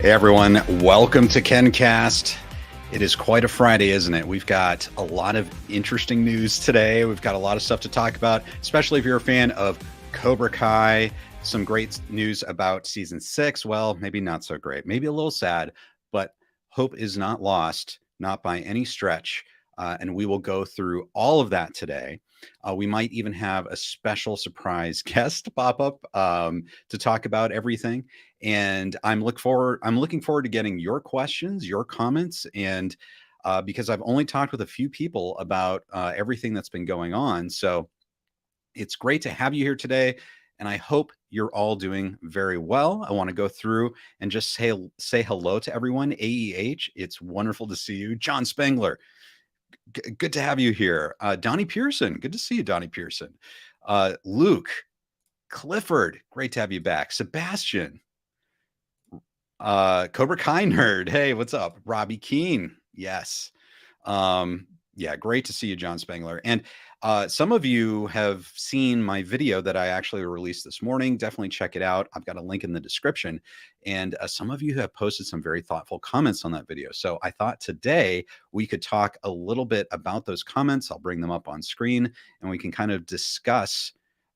Hey everyone, welcome to KenCast. It is quite a Friday, isn't it? We've got a lot of interesting news today. We've got a lot of stuff to talk about, especially if you're a fan of Cobra Kai. Some great news about season 6. Well, maybe not so great, maybe a little sad, but hope is not lost, not by any stretch. And we will go through all of that today. We might even have a special surprise guest pop up to talk about everything. And I'm looking forward to getting your questions, your comments, and because I've only talked with a few people about everything that's been going on. So it's great to have you here today. And I hope you're all doing very well. I want to go through and just say hello to everyone. AEH, it's wonderful to see you. John Spengler, good to have you here. Donnie Pearson, good to see you, Donnie Pearson. Luke, Clifford, great to have you back. Sebastian, Cobra Kai nerd, hey, what's up? Robbie Keene, yes. Yeah, great to see you, John Spengler. And some of you have seen my video that I actually released this morning. Definitely check it out. I've got a link in the description. And some of you have posted some very thoughtful comments on that video. So I thought today we could talk a little bit about those comments. I'll bring them up on screen and we can kind of discuss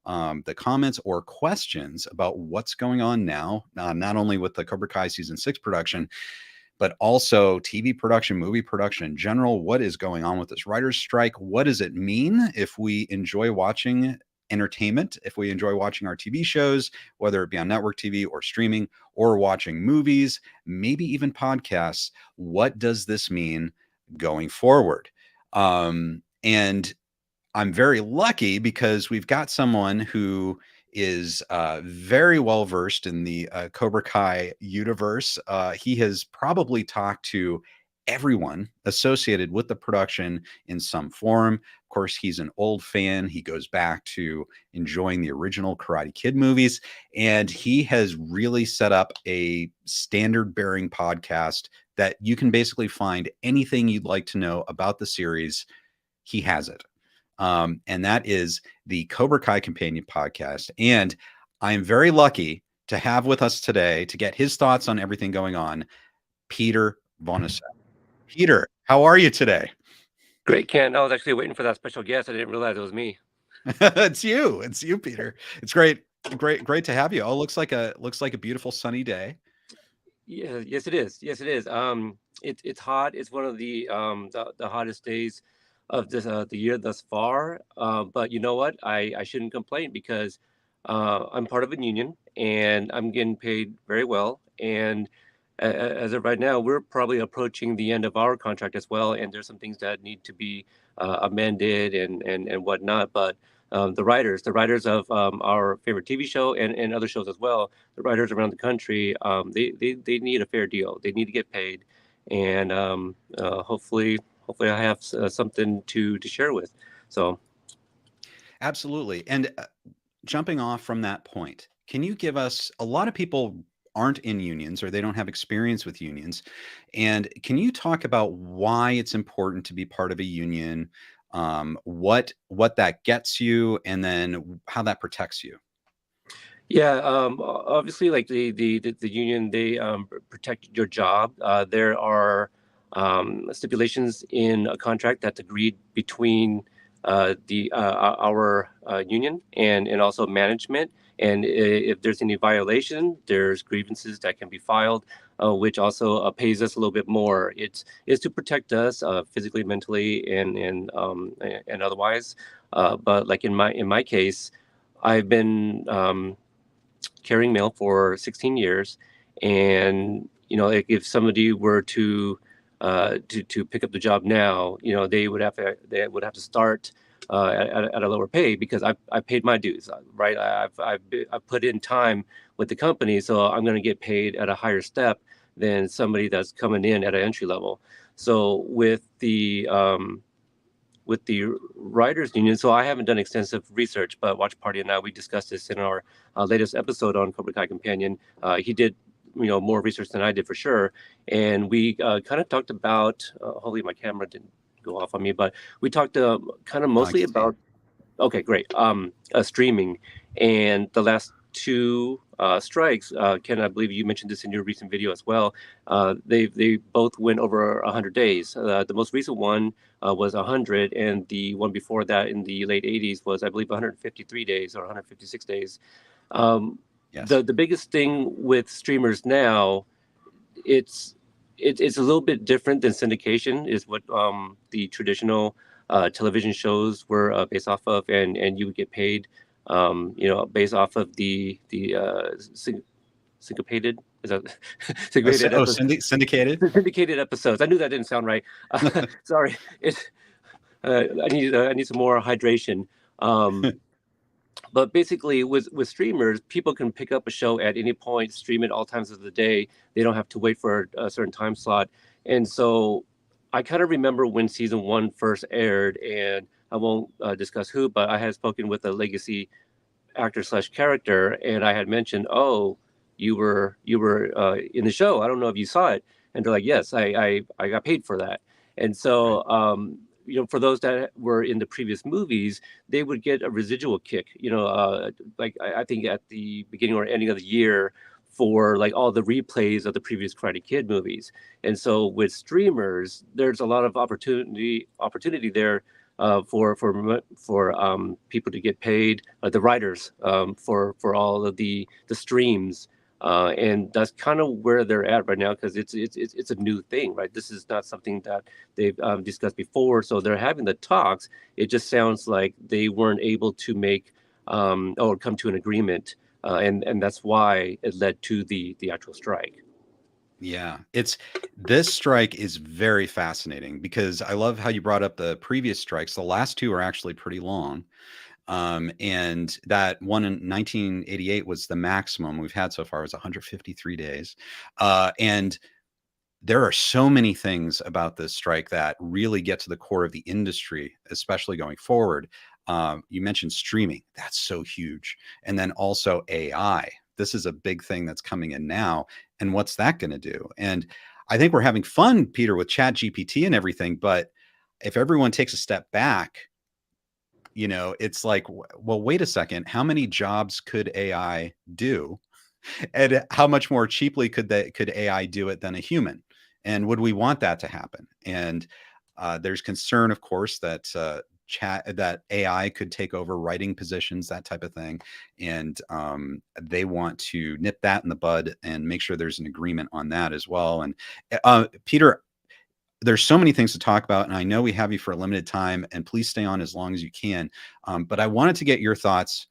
the comments or questions about what's going on now, not only with the Cobra Kai season 6 production, but also TV production, movie production in general. What is going on with this writer's strike? What does it mean if we enjoy watching entertainment, if we enjoy watching our TV shows, whether it be on network TV or streaming or watching movies, maybe even podcasts? What does this mean going forward? And I'm very lucky because we've got someone who is very well versed in the Cobra Kai universe. He has probably talked to everyone associated with the production in some form. Of course, he's an old fan. He goes back to enjoying the original Karate Kid movies, and he has really set up a standard-bearing podcast that you can basically find anything you'd like to know about the series. He has it. And that is the Cobra Kai Companion podcast. And I am very lucky to have with us today to get his thoughts on everything going on, Peter Vonnegut. Peter, how are you today? Great, Ken. I was actually waiting for that special guest. I didn't realize it was me. It's you, Peter. It's great to have you. Oh, looks like a beautiful sunny day. Yeah, yes, it is. Yes, it is. It's hot. It's one of the hottest days of the year thus far. But you know what? I shouldn't complain because I'm part of a union and I'm getting paid very well. And as of right now, we're probably approaching the end of our contract as well. And there's some things that need to be amended and whatnot. But the writers of our favorite TV show and other shows as well, the writers around the country, they need a fair deal. They need to get paid, and hopefully I have something to share with. So Absolutely. And jumping off from that point, can you give us, a lot of people aren't in unions or they don't have experience with unions. And can you talk about why it's important to be part of a union, what that gets you, and then how that protects you? yeah, obviously, like the union, they protect your job. There are stipulations in a contract that's agreed between the our union and also management. And if there's any violation, there's grievances that can be filed, which also pays us a little bit more. It's to protect us physically, mentally, and otherwise. But like in my case, I've been carrying mail for 16 years, and if somebody were to pick up the job now, they would have to start at a lower pay because I paid my dues, right? I've put in time with the company, so I'm going to get paid at a higher step than somebody that's coming in at an entry level. So with the writers union, so I haven't done extensive research, but Watch Party and I, we discussed this in our latest episode on Cobra Kai Companion. He did more research than I did for sure, and we kind of talked about hopefully my camera didn't go off on me, but we talked kind of mostly about, okay, great, streaming. And the last two strikes, Ken, I believe you mentioned this in your recent video as well. They both went over 100 days. The most recent one was 100, and the one before that in the late 80s was, I believe, 153 days or 156 days. Um, Yes. the biggest thing with streamers now, it's it's a little bit different than syndication, is what the traditional television shows were based off of, and you would get paid, based off of the syncopated, is that Oh, syncopated episodes, syndicated. syndicated episodes. I knew that didn't sound right. Sorry, it. I need some more hydration. Um, but basically, with streamers, people can pick up a show at any point, stream it all times of the day. They don't have to wait for a certain time slot. And so I kind of remember when season one first aired, and I won't discuss who, but I had spoken with a legacy actor slash character, and I had mentioned, "Oh, you were in the show. I don't know if you saw it." And they're like, "Yes, I got paid for that." And Right. so, for those that were in the previous movies, they would get a residual kick. Like I think at the beginning or ending of the year for like all the replays of the previous Karate Kid movies. And so with streamers, there's a lot of opportunity there for people to get paid, the writers, for all of the streams, and that's kind of where they're at right now, because it's a new thing, right? This is not something that they've discussed before, so they're having the talks. It just sounds like they weren't able to make or come to an agreement, and that's why it led to the actual strike. Yeah, this strike is very fascinating because I love how you brought up the previous strikes. The last two are actually pretty long. And that one in 1988 was the maximum we've had so far, was 153 days. And there are so many things about this strike that really get to the core of the industry, especially going forward. You mentioned streaming. That's so huge. And then also AI. This is a big thing that's coming in now. And what's that going to do? And I think we're having fun, Peter, with Chat GPT and everything. But if everyone takes a step back, it's like, well, wait a second. How many jobs could AI do? And how much more cheaply could AI do it than a human? And would we want that to happen? And there's concern, of course, that that AI could take over writing positions, that type of thing, and they want to nip that in the bud and make sure there's an agreement on that as well. And Peter, there's so many things to talk about, and I know we have you for a limited time, and please stay on as long as you can. But I wanted to get your thoughts,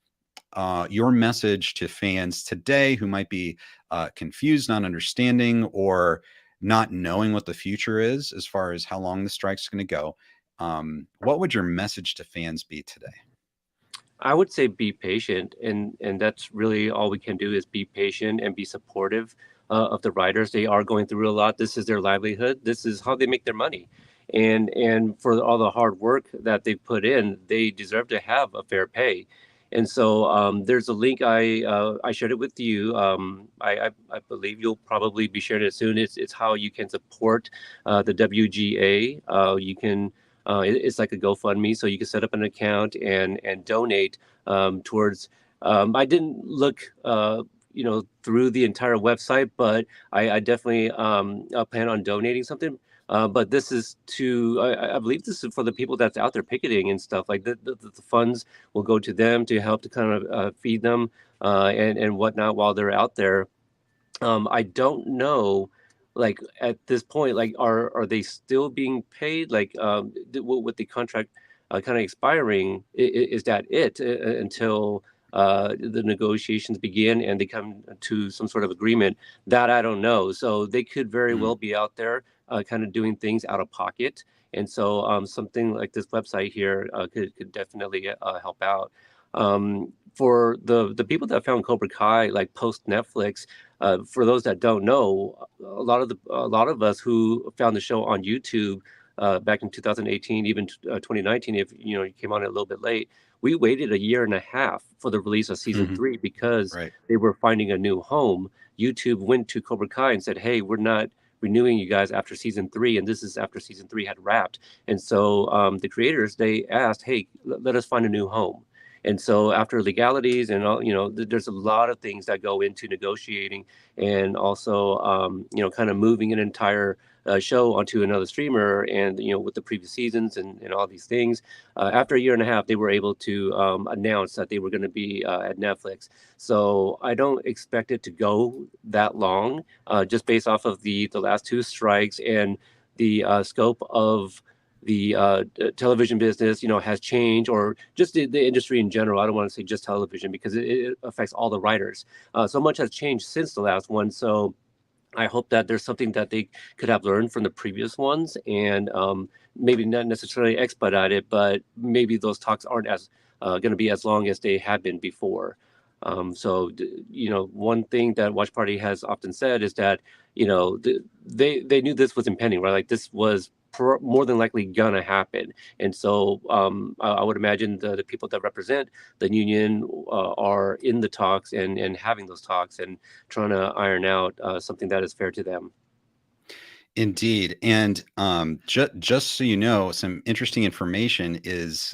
your message to fans today who might be confused, not understanding, or not knowing what the future is as far as how long the strike's going to go. What would your message to fans be today? I would say be patient, and that's really all we can do, is be patient and be supportive of the writers. They are going through a lot. This is their livelihood. This is how they make their money, and for all the hard work that they put in, they deserve to have a fair pay. And so there's a link. I shared it with you. I believe you'll probably be sharing it soon. It's how you can support the WGA. You can it's like a GoFundMe, so you can set up an account and donate towards. I didn't look, through the entire website, but I definitely plan on donating something. But this is I believe this is for the people that's out there picketing and stuff. Like the funds will go to them to help to kind of feed them and whatnot while they're out there. I don't know, like at this point, like are they still being paid? Like with the contract kind of expiring, is that it until the negotiations begin and they come to some sort of agreement? That I don't know. So they could very Mm, well be out there kind of doing things out of pocket. And so something like this website here could definitely help out. For the people that found Cobra Kai like post Netflix, for those that don't know, a lot of us who found the show on YouTube back in 2018, even 2019, if you came on it a little bit late, we waited a year and a half for the release of season mhm, three because right. they were finding a new home. YouTube went to Cobra Kai and said, "Hey, we're not renewing you guys after season three," and this is after season three had wrapped. And so the creators, they asked, "Hey, let us find a new home." And so after legalities and all, there's a lot of things that go into negotiating, and also kind of moving an entire show onto another streamer, and with the previous seasons and all these things. After a year and a half, they were able to announce that they were going to be at Netflix. So I don't expect it to go that long, just based off of the last two strikes, and the scope of the television business, has changed, or just the industry in general. I don't want to say just television, because it affects all the writers. So much has changed since the last one. So I hope that there's something that they could have learned from the previous ones, and maybe not necessarily expedite it, but maybe those talks aren't as going to be as long as they have been before. One thing that Watch Party has often said is that they knew this was impending, right? Like, this was more than likely gonna happen, and so I would imagine the people that represent the union are in the talks, and having those talks, and trying to iron out something that is fair to them. Indeed. And just so you know, some interesting information is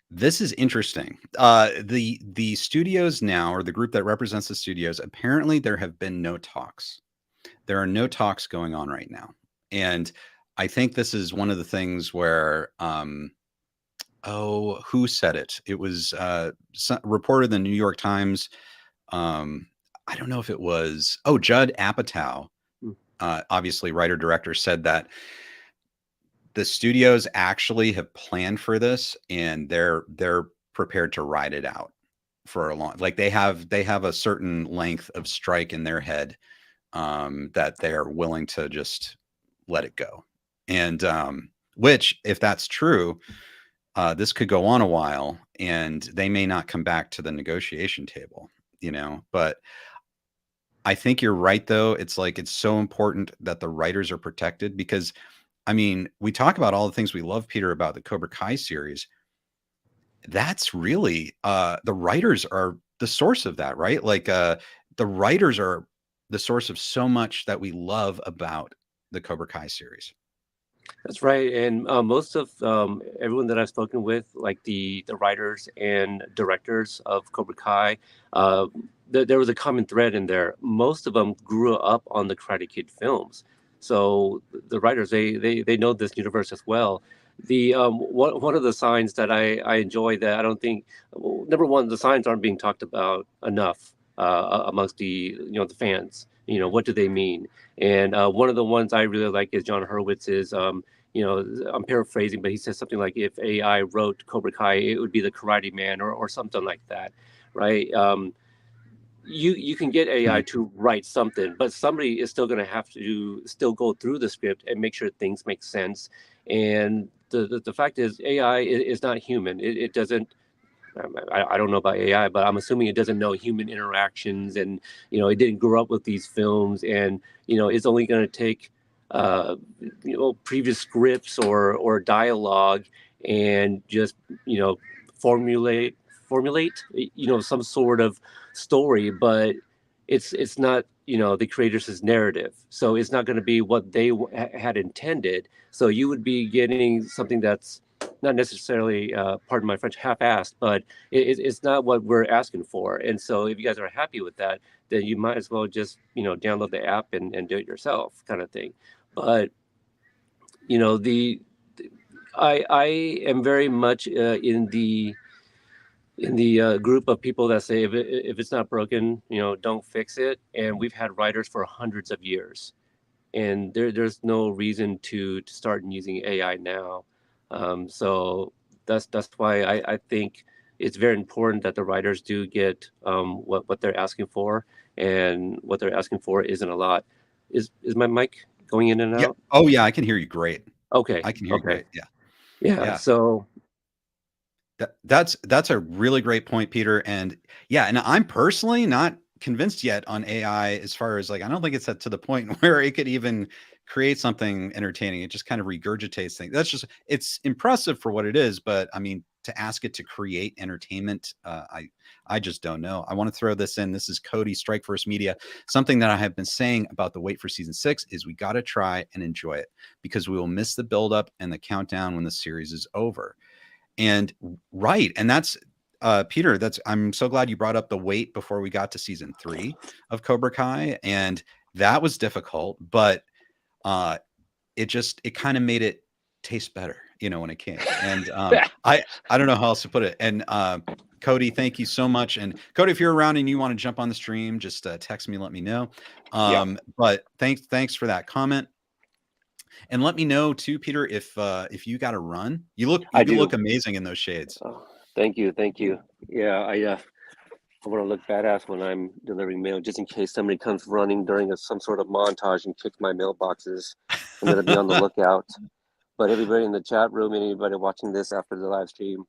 this is interesting. The studios now, or the group that represents the studios, apparently there have been no talks. There are no talks going on right now. And I think this is one of the things where oh, who said it? It was reported in the New York Times. I don't know if it was, oh, Judd Apatow, Mm. Obviously writer director, said that the studios actually have planned for this, and they're prepared to ride it out for a long, like they have a certain length of strike in their head, that they're willing to just let it go. And which, if that's true, this could go on a while, and they may not come back to the negotiation table, but I think you're right, though. It's like, it's so important that the writers are protected, because I mean, we talk about all the things we love, Peter, about the Cobra Kai series. That's really the writers are the source of that, right? Like the writers are the source of so much that we love about the Cobra Kai series. That's right, and most of everyone that I've spoken with, like the writers and directors of Cobra Kai, uh, there was a common thread in there. Most of them grew up on the Karate Kid films, so the writers, they know this universe as well. The one of the signs that I enjoy, that I don't think, well, number one, the signs aren't being talked about enough amongst the fans. What do they mean? And one of the ones I really like is John Hurwitz's. I'm paraphrasing, but he says something like, if AI wrote Cobra Kai, it would be the Karate Man, or something like that, right? You can get AI Hmm. to write something, but somebody is still going to have to still go through the script and make sure things make sense. And the fact is, AI is not human. It doesn't. I don't know about AI, but I'm assuming it doesn't know human interactions, and it didn't grow up with these films, and it's only going to take previous scripts or dialogue, and just you know formulate formulate some sort of story, but it's not the creators' narrative, so it's not going to be what they had intended. So you would be getting something that's not necessarily, pardon my French, half-assed, but it's not what we're asking for. And so if you guys are happy with that, then you might as well just download the app and do it yourself, kind of thing. But the I am very much in the group of people that say, if it's not broken, don't fix it. And we've had writers for hundreds of years, and there's no reason to start using AI now. So that's why I think it's very important that the writers do get what they're asking for, and what they're asking for isn't a lot. Is my mic going in and Yeah. out? Oh, yeah. I can hear you great. Okay, I can hear you okay, great. Yeah. yeah. Yeah. So That's a really great point, Peter. And yeah, and I'm personally not convinced yet on AI, as far as, like, I don't think it's at to the point where it could even create something entertaining. It just kind of regurgitates things. It's impressive for what it is, but I mean, to ask it to create entertainment, I just don't know. I want to throw this in. This is Cody, Strike Force Media. Something that I have been saying about the wait for season 6 is we got to try and enjoy it, because we will miss the buildup and the countdown when the series is over. And right. And that's Peter, I'm so glad you brought up the wait before we got to season 3 of Cobra Kai. And that was difficult, but uh it kind of made it taste better, when it came. And I don't know how else to put it. And Cody, thank you so much. And Cody, if you're around and you want to jump on the stream, just text me, let me know. Yeah. But thanks for that comment. And let me know too, Peter, if you got to run. You I look do. amazing in those shades. Oh, thank you. Yeah, I want to look badass when I'm delivering mail, just in case somebody comes running during some sort of montage and kicks my mailboxes. I'm going to be on the lookout. But everybody in the chat room and anybody watching this after the live stream,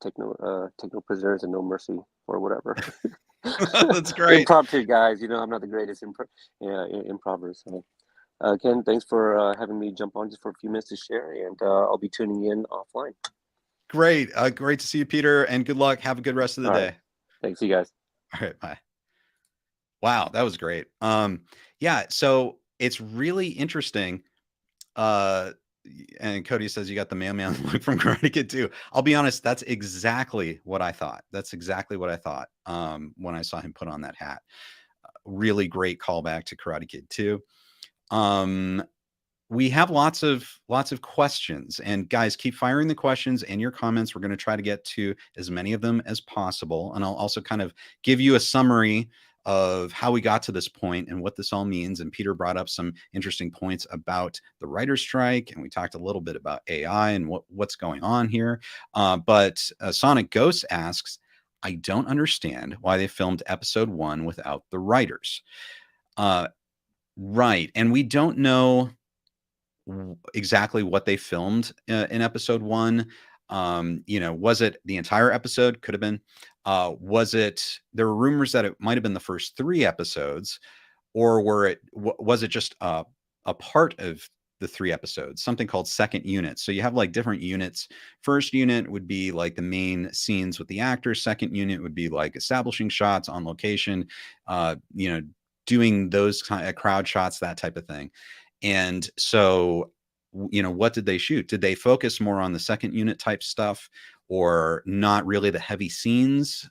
take no prisoners and no mercy or whatever. That's great. Impromptu guys, I'm not the greatest improvers. So, Ken, thanks for having me jump on just for a few minutes to share, and I'll be tuning in offline. Great. Great to see you, Peter, and good luck. Have a good rest of the All day. right. Thanks, you guys. All right, bye. Wow, that was great. Yeah, so it's really interesting. And Cody says you got the mailman look from Karate Kid 2. I'll be honest, that's exactly what I thought. That's exactly what I thought when I saw him put on that hat. Really great callback to Karate Kid 2. We have lots of questions, and guys, keep firing the questions and your comments. We're going to try to get to as many of them as possible, and I'll also kind of give you a summary of how we got to this point and what this all means. And Peter brought up some interesting points about the writer's strike, and we talked a little bit about AI and what's going on here. But Sonic Ghost asks, I don't understand why they filmed episode 1 without the writers. Right, and we don't know exactly what they filmed in episode 1. Was it the entire episode? Could have been. There were rumors that it might have been the first 3 episodes, or was it just a part of the 3 episodes, something called second unit? So you have like different units. First unit would be like the main scenes with the actors. Second unit would be like establishing shots on location, doing those kind of crowd shots, that type of thing. And so, what did they shoot? Did they focus more on the second unit type stuff, or not really the heavy scenes?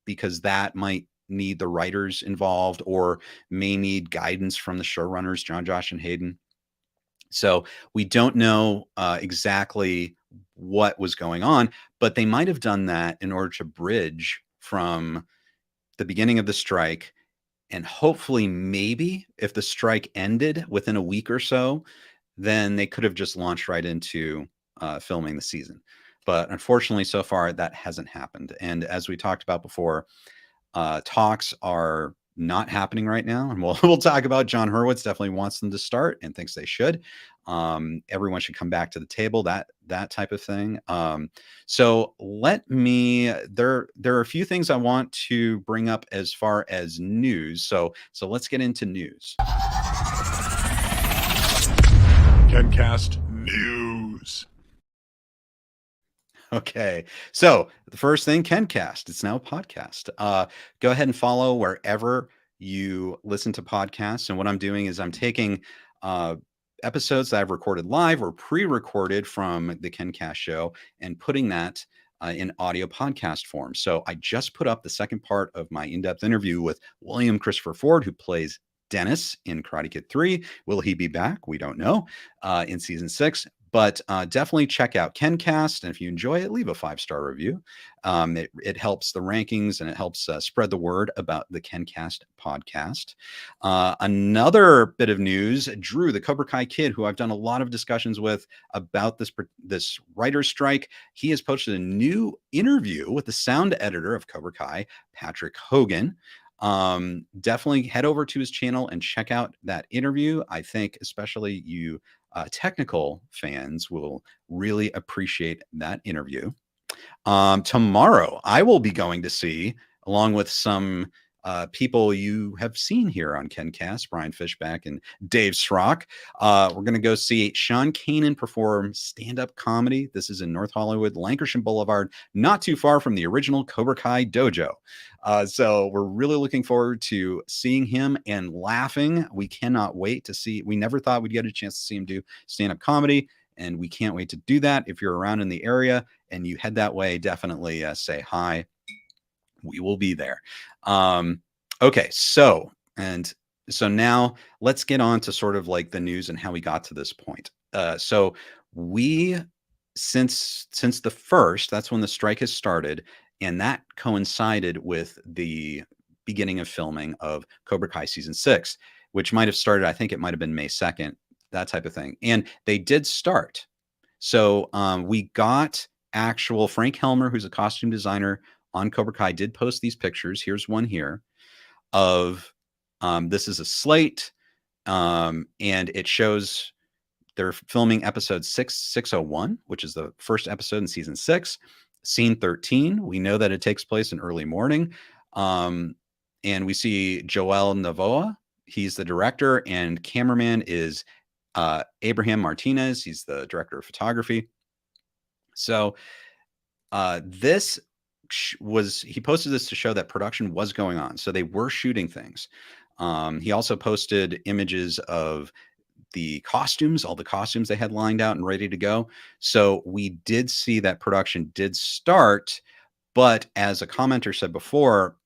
Because that might need the writers involved, or may need guidance from the showrunners, John, Josh, and Hayden. So we don't know exactly what was going on, but they might have done that in order to bridge from the beginning of the strike. And hopefully, maybe if the strike ended within a week or so, then they could have just launched right into filming the season. But unfortunately, so far, that hasn't happened. And as we talked about before, talks are not happening right now. And we'll talk about John Hurwitz definitely wants them to start and thinks they should. Everyone should come back to the table, that type of thing. So there are a few things I want to bring up as far as news. So let's get into news. KenCast News. Okay, so the first thing, KenCast, it's now a podcast. Go ahead and follow wherever you listen to podcasts. And what I'm doing is I'm taking episodes that I've recorded live or pre-recorded from the KenCast show and putting that in audio podcast form. So I just put up the second part of my in-depth interview with William Christopher Ford, who plays Dennis in Karate Kid 3. Will he be back? We don't know in season 6. But definitely check out KenCast, and if you enjoy it, leave a 5-star review. It helps the rankings, and it helps spread the word about the KenCast podcast. Another bit of news: Drew, the Cobra Kai kid, who I've done a lot of discussions with about this writer's strike, he has posted a new interview with the sound editor of Cobra Kai, Patrick Hogan. Definitely head over to his channel and check out that interview. I think especially you technical fans will really appreciate that interview. Tomorrow, I will be going to see, along with some people you have seen here on KenCast, Brian Fishback and Dave Srock. We're going to go see Sean Kanan perform stand-up comedy. This is in North Hollywood, Lancashire Boulevard, not too far from the original Cobra Kai dojo. So we're really looking forward to seeing him and laughing. We cannot wait to see. We never thought we'd get a chance to see him do stand-up comedy, and we can't wait to do that. If you're around in the area and you head that way, definitely say hi. We will be there. Okay, so now let's get on to sort of like the news and how we got to this point. So we since the first, that's when the strike has started, and that coincided with the beginning of filming of Cobra Kai season 6, which might have started, I think it might have been May 2nd, that type of thing. And they did start. So we got actual Frank Helmer, who's a costume designer on Cobra Kai, did post these pictures. Here's one here of this is a slate, and it shows they're filming episode 601, which is the first episode in season 6. Scene 13, we know that it takes place in early morning. And we see Joel Navoa. He's the director, and cameraman is Abraham Martinez. He's the director of photography. So this he posted this to show that production was going on. So they were shooting things. He also posted images of the costumes, all the costumes they had lined out and ready to go. So we did see that production did start, but as a commenter said before,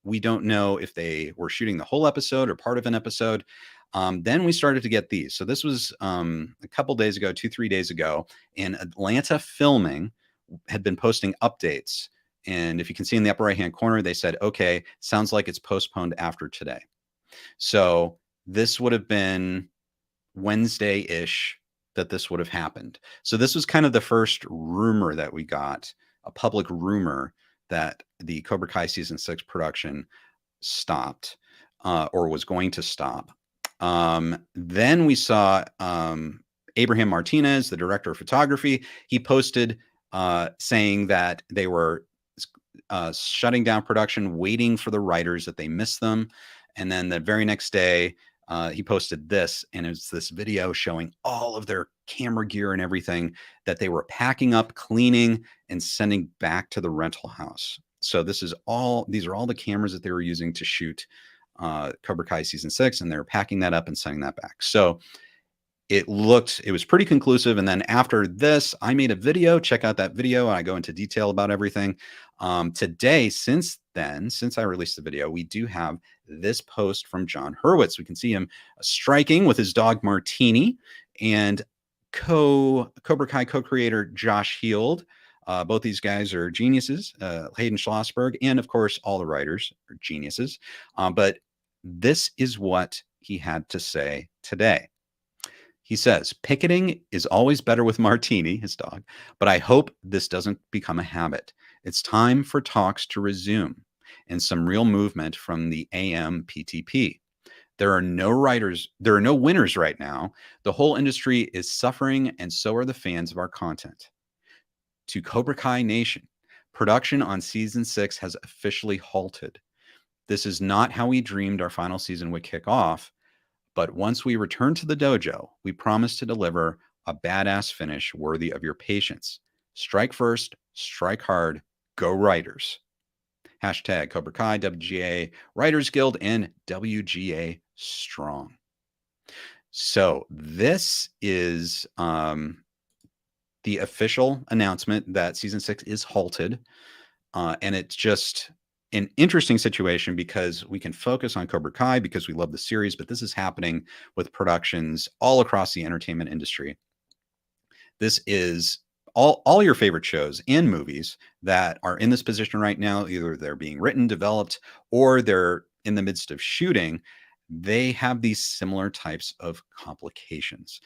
we don't know if they were shooting the whole episode or part of an episode. Then we started to get these. So this was a couple days ago, 2-3 days ago, and Atlanta Filming had been posting updates. And if you can see in the upper right-hand corner, they said, okay, sounds like it's postponed after today. So this would have been Wednesday-ish that this would have happened. So this was kind of the first rumor that we got, a public rumor that the Cobra Kai season 6 production stopped or was going to stop. Then we saw Abraham Martinez, the director of photography. He posted saying that they were shutting down production, waiting for the writers, that they missed them. And then the very next day, he posted this, and it's this video showing all of their camera gear and everything that they were packing up, cleaning, and sending back to the rental house. So these are all the cameras that they were using to shoot Cobra Kai season 6, and they're packing that up and sending that back. So it was pretty conclusive. And then after this, I made a video. Check out that video, and I go into detail about everything. Today, since I released the video, we do have this post from John Hurwitz. We can see him striking with his dog Martini, and Cobra Kai co-creator Josh Heald. Both these guys are geniuses, Hayden Schlossberg, and of course, all the writers are geniuses. But this is what he had to say today. He says, picketing is always better with Martini, his dog, but I hope this doesn't become a habit. It's time for talks to resume and some real movement from the AMPTP. There are no winners right now. The whole industry is suffering, and so are the fans of our content. To Cobra Kai Nation, production on season 6 has officially halted. This is not how we dreamed our final season would kick off, but once we return to the dojo, we promise to deliver a badass finish worthy of your patience. Strike first, strike hard, go writers. Hashtag Cobra Kai, WGA Writers Guild, and WGA Strong. So this is the official announcement that season 6 is halted. And it's just an interesting situation because we can focus on Cobra Kai because we love the series, but this is happening with productions all across the entertainment industry. This is all your favorite shows and movies that are in this position right now. Either they're being written, developed, or they're in the midst of shooting. They have these similar types of complications.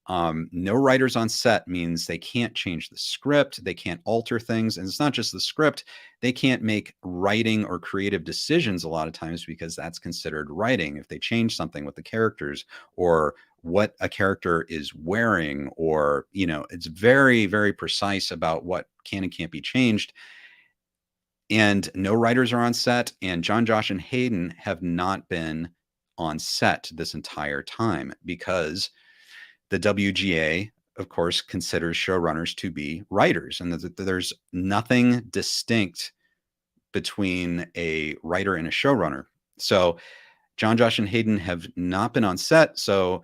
No writers on set means they can't change the script, they can't alter things. And it's not just the script, they can't make writing or creative decisions a lot of times because that's considered writing. If they change something with the characters or what a character is wearing, or, it's very, very precise about what can and can't be changed. And no writers are on set, and John, Josh, and Hayden have not been on set this entire time because the WGA, of course, considers showrunners to be writers, and there's nothing distinct between a writer and a showrunner. So John, Josh, and Hayden have not been on set. So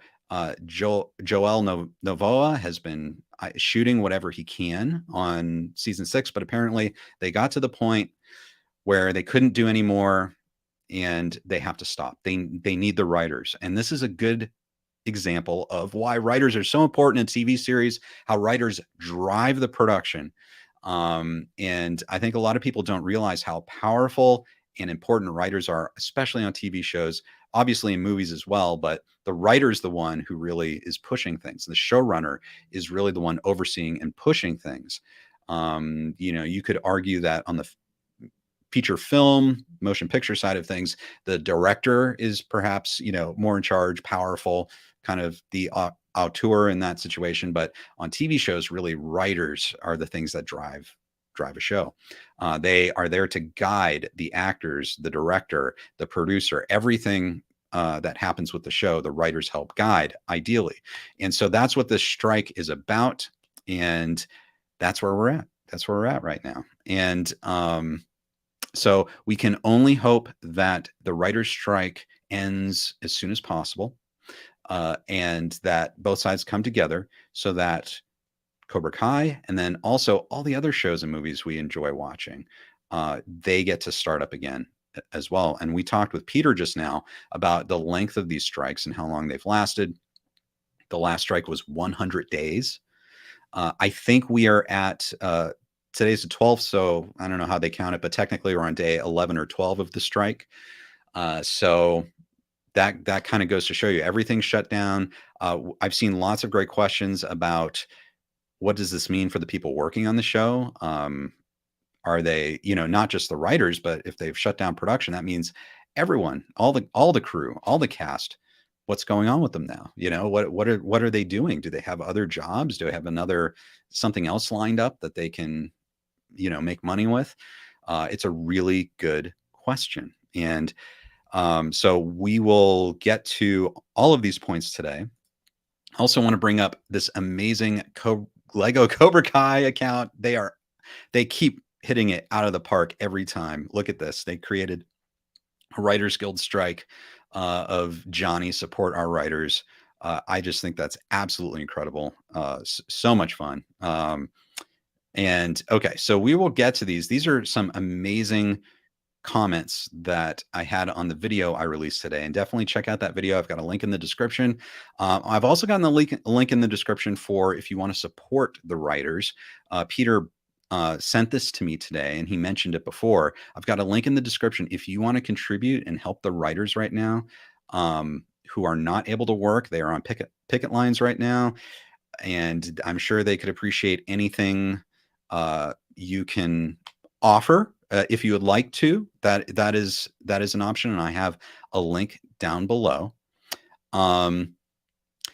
Joel Novoa has been shooting whatever he can on season 6, but apparently they got to the point where they couldn't do any more and they have to stop. They need the writers. And this is a good example of why writers are so important in TV series, how writers drive the production. And I think a lot of people don't realize how powerful and important writers are, especially on TV shows, obviously in movies as well. But the writer's the one who really is pushing things. The showrunner is really the one overseeing and pushing things. You could argue that on the feature film, motion picture side of things, the director is perhaps, more in charge, powerful, kind of the auteur in that situation. But on TV shows, really writers are the things that drive a show. They are there to guide the actors, the director, the producer, everything that happens with the show. The writers help guide, ideally. And so that's what this strike is about. And that's where we're at. That's where we're at right now. And so we can only hope that the writer's strike ends as soon as possible, and that both sides come together so that Cobra Kai and then also all the other shows and movies we enjoy watching, they get to start up again as well. And we talked with Peter just now about the length of these strikes and how long they've lasted. The last strike was 100 days. I think we are at today's the 12th, so I don't know how they count it, but technically we're on day 11 or 12 of the strike. So that kind of goes to show you everything's shut down. I've seen lots of great questions about what does this mean for the people working on the show? Are they, not just the writers, but if they've shut down production, that means everyone, all the crew, all the cast. What's going on with them now? What are they doing? Do they have other jobs? Do they have something else lined up that they can make money with? It's a really good question. And so we will get to all of these points today. I also want to bring up this amazing Lego Cobra Kai account. They keep hitting it out of the park every time. Look at this. They created a Writers Guild strike of Johnny support our writers. I just think that's absolutely incredible. So much fun. And okay, so we will get to these. These are some amazing comments that I had on the video I released today, and definitely check out that video. I've got a link in the description. I've also gotten the link in the description for if you want to support the writers. Peter sent this to me today, and he mentioned it before. I've got a link in the description if you want to contribute and help the writers right now who are not able to work. They are on picket lines right now, and I'm sure they could appreciate anything you can offer. If you would like to, that is an option, and I have a link down below.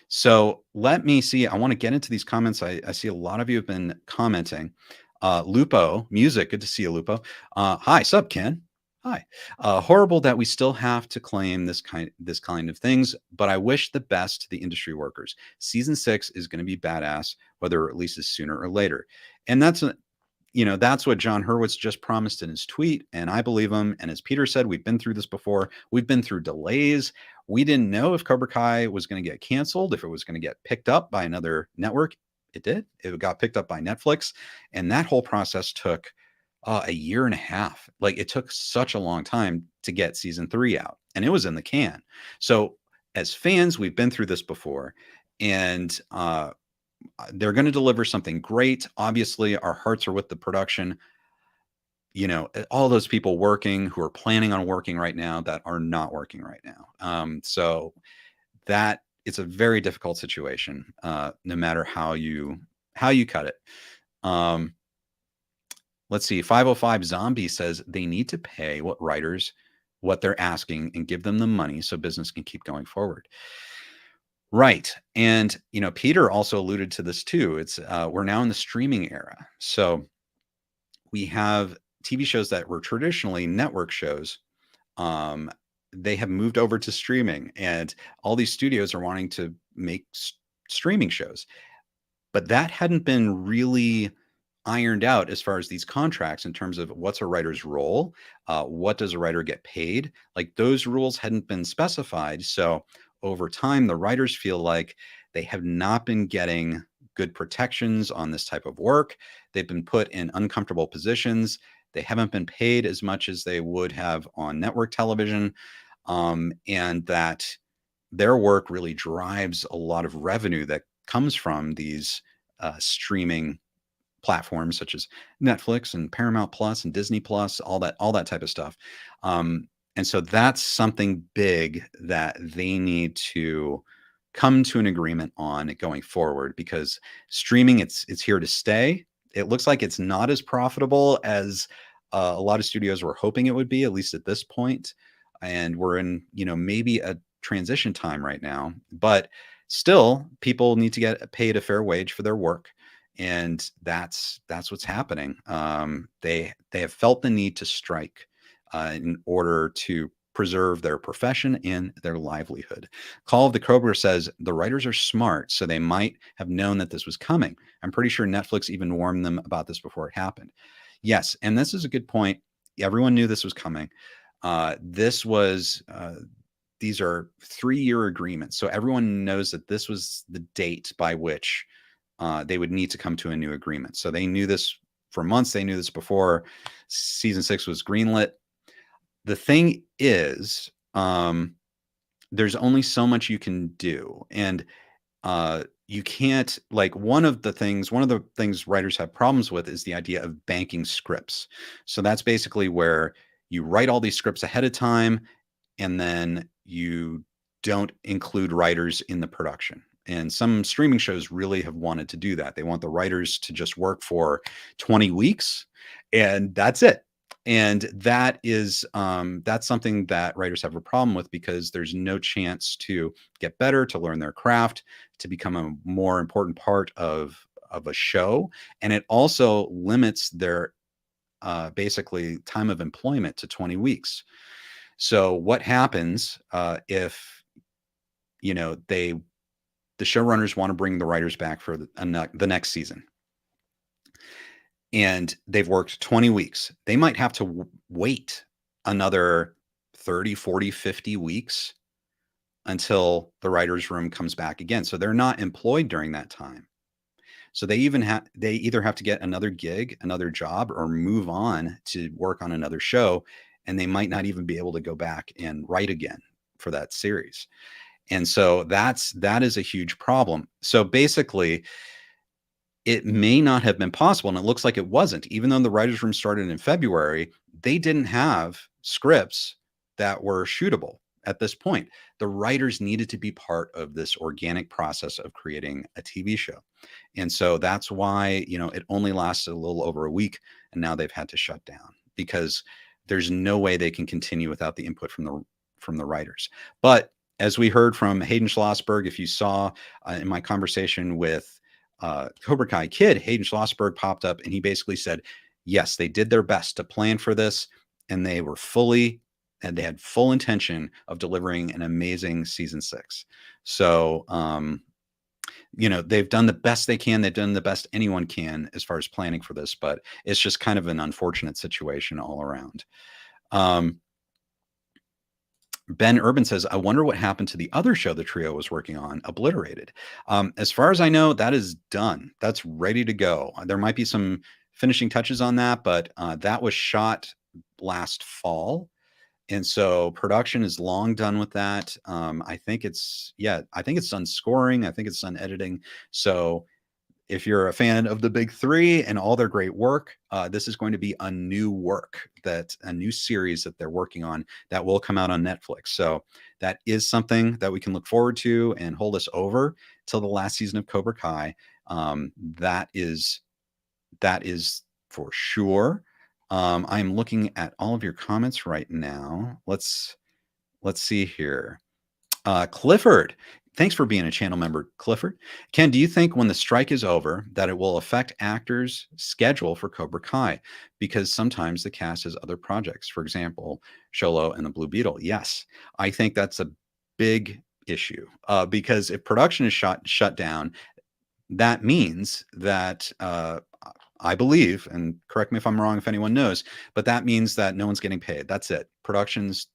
So let me see. I want to get into these comments. I see a lot of you have been commenting. Lupo Music, good to see you, Lupo. Hi, sup, Ken. Hi. Horrible that we still have to claim this kind of things, but I wish the best to the industry workers. Season 6 is going to be badass, whether it releases sooner or later, and that's what John Hurwitz just promised in his tweet, and I believe him. And as Peter said, we've been through this before. We've been through delays. We didn't know if Cobra Kai was going to get canceled, if it was going to get picked up by another network. It did. It got picked up by Netflix, and that whole process took a year and a half. Like, it took such a long time to get season 3 out, and it was in the can. So as fans, we've been through this before, and they're going to deliver something great. Obviously, our hearts are with the production. All those people working who are planning on working right now that are not working right now. So that it's a very difficult situation, no matter how you cut it. Let's see. 505 Zombie says they need to pay writers what they're asking and give them the money so business can keep going forward. Right. And, Peter also alluded to this too. It's we're now in the streaming era. So we have TV shows that were traditionally network shows. They have moved over to streaming, and all these studios are wanting to make streaming shows. But that hadn't been really ironed out as far as these contracts in terms of what's a writer's role, what does a writer get paid. Like, those rules hadn't been specified. So over time, the writers feel like they have not been getting good protections on this type of work. They've been put in uncomfortable positions. They haven't been paid as much as they would have on network television, and that their work really drives a lot of revenue that comes from these streaming platforms such as Netflix and Paramount Plus and Disney Plus, all that type of stuff. And so that's something big that they need to come to an agreement on going forward, because streaming, it's here to stay. It looks like it's not as profitable as a lot of studios were hoping it would be, at least at this point. And we're in, maybe a transition time right now, but still people need to get paid a fair wage for their work. And that's what's happening. They have felt the need to strike in order to preserve their profession and their livelihood. Call of the Cobra says the writers are smart, so they might have known that this was coming. I'm pretty sure Netflix even warned them about this before it happened. Yes, and this is a good point. Everyone knew this was coming. These are 3-year agreements, so everyone knows that this was the date by which they would need to come to a new agreement. So they knew this for months. They knew this before season 6 was greenlit. The thing is, there's only so much you can do. And you can't, like, one of the things writers have problems with is the idea of banking scripts. So that's basically where you write all these scripts ahead of time, and then you don't include writers in the production. And some streaming shows really have wanted to do that. They want the writers to just work for 20 weeks and that's it. And that is that's something that writers have a problem with, because there's no chance to get better, to learn their craft, to become a more important part of a show. And it also limits their basically time of employment to 20 weeks. So what happens if the showrunners want to bring the writers back for the next season, and they've worked 20 weeks. They might have to wait another 30, 40, 50 weeks until the writer's room comes back again. So they're not employed during that time. So they either have to get another gig, another job, or move on to work on another show. And they might not even be able to go back and write again for that series. And so that is a huge problem. So basically, it may not have been possible, and it looks like it wasn't. Even though the writers' room started in February, they didn't have scripts that were shootable at this point. The writers needed to be part of this organic process of creating a TV show. And so that's why, it only lasted a little over a week, and now they've had to shut down, because there's no way they can continue without the input from the writers. But as we heard from Hayden Schlossberg, if you saw in my conversation with Cobra Kai Kid, Hayden Schlossberg popped up and he basically said, yes, they did their best to plan for this, and they had full intention of delivering an amazing season 6. So, they've done the best they can. They've done the best anyone can as far as planning for this, but it's just kind of an unfortunate situation all around. Ben Urban says, I wonder what happened to the other show the trio was working on, Obliterated. As far as I know, that is done. That's ready to go. There might be some finishing touches on that, but that was shot last fall. And so production is long done with that. I think it's done scoring. I think it's done editing. So if you're a fan of the big three and all their great work, this is going to be a new series that they're working on that will come out on Netflix. So that is something that we can look forward to and hold us over till the last season of Cobra Kai. That is for sure. I'm looking at all of your comments right now. Let's see here. Clifford, thanks for being a channel member, Clifford. Ken, do you think when the strike is over that it will affect actors' schedule for Cobra Kai? Because sometimes the cast has other projects, for example, Sholo and the Blue Beetle. Yes, I think that's a big issue because if production is shut down, that means that I believe, and correct me if I'm wrong if anyone knows, but that means that no one's getting paid. That's it. Production's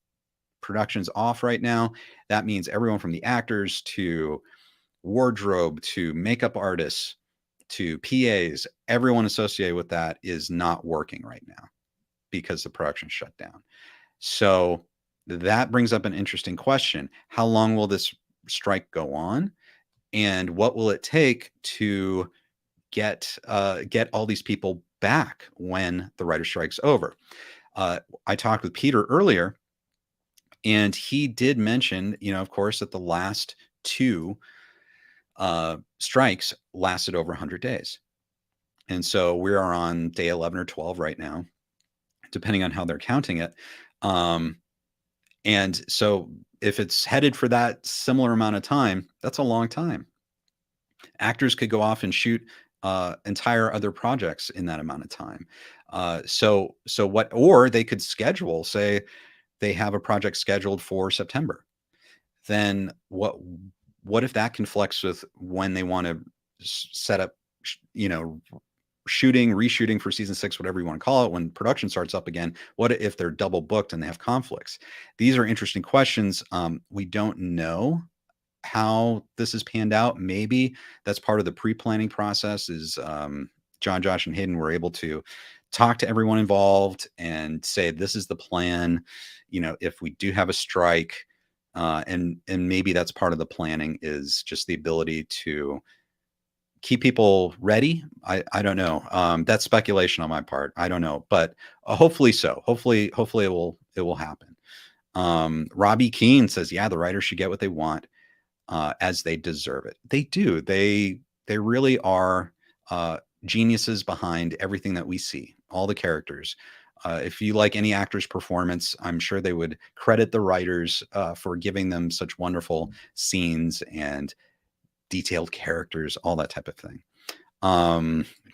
production's off right now, that means everyone from the actors to wardrobe to makeup artists to PAs, everyone associated with that is not working right now because the production shut down. So that brings up an interesting question. How long will this strike go on? And what will it take to get all these people back when the writer strike's over? I talked with Peter earlier, and he did mention, of course, that the last two strikes lasted over 100 days. And so we are on day 11 or 12 right now, depending on how they're counting it. And so if it's headed for that similar amount of time, that's a long time. Actors could go off and shoot entire other projects in that amount of time. Or they could schedule, say they have a project scheduled for September. Then what if that conflicts with when they want to set up, shooting, reshooting for season 6, whatever you want to call it, when production starts up again? What if they're double booked and they have conflicts? These are interesting questions. We don't know how this is panned out. Maybe that's part of the pre-planning process is John, Josh, and Hayden were able to talk to everyone involved and say, this is the plan. If we do have a strike, and maybe that's part of the planning, is just the ability to keep people ready. I don't know. That's speculation on my part. I don't know, but hopefully so. Hopefully it will happen. Robbie Keene says, yeah, the writers should get what they want, as they deserve it. They do. They really are geniuses behind everything that we see, all the characters. If you like any actor's performance, I'm sure they would credit the writers for giving them such wonderful scenes and detailed characters, all that type of thing.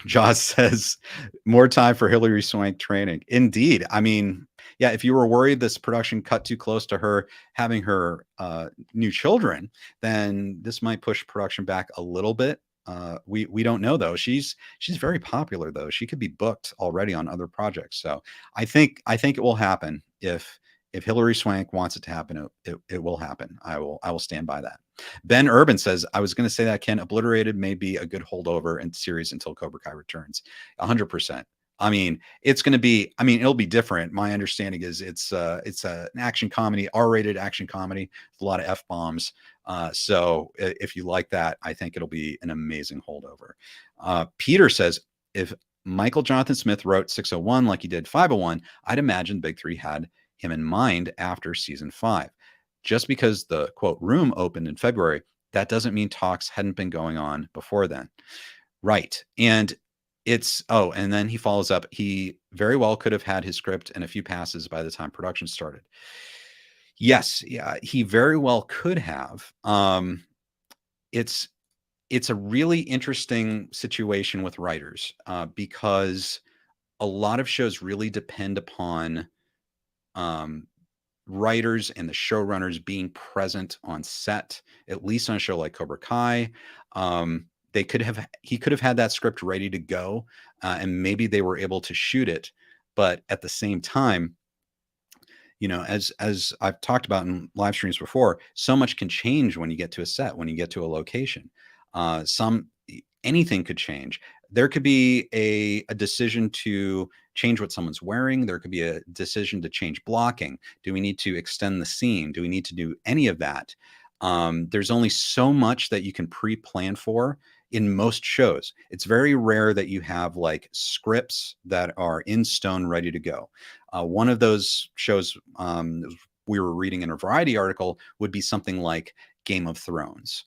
Josh says, more time for Hilary Swank training. Indeed. I mean, yeah, if you were worried this production cut too close to her having her new children, then this might push production back a little bit. We don't know though. She's very popular though. She could be booked already on other projects. So I think it will happen. If Hilary Swank wants it to happen, it will happen. I will stand by that. Ben Urban says, I was going to say that, Ken, Obliterated may be a good holdover in series until Cobra Kai returns. 100%. I mean, it'll be different. My understanding is it's an action comedy, R-rated action comedy with a lot of F-bombs. So if you like that, I think it'll be an amazing holdover. Peter says, if Michael Jonathan Smith wrote 601 like he did 501, I'd imagine Big Three had him in mind after season 5. Just because the quote room opened in February, that doesn't mean talks hadn't been going on before then. Right. And and then he follows up. He very well could have had his script and a few passes by the time production started. Yes. Yeah, he very well could have. It's a really interesting situation with writers because a lot of shows really depend upon writers and the showrunners being present on set, at least on a show like Cobra Kai. He could have had that script ready to go, and maybe they were able to shoot it. But at the same time, as I've talked about in live streams before, so much can change when you get to a set, when you get to a location. Anything could change. There could be a decision to change what someone's wearing. There could be a decision to change blocking. Do we need to extend the scene? Do we need to do any of that? There's only so much that you can pre-plan for in most shows. It's very rare that you have like scripts that are in stone ready to go. One of those shows we were reading in a Variety article would be something like Game of Thrones,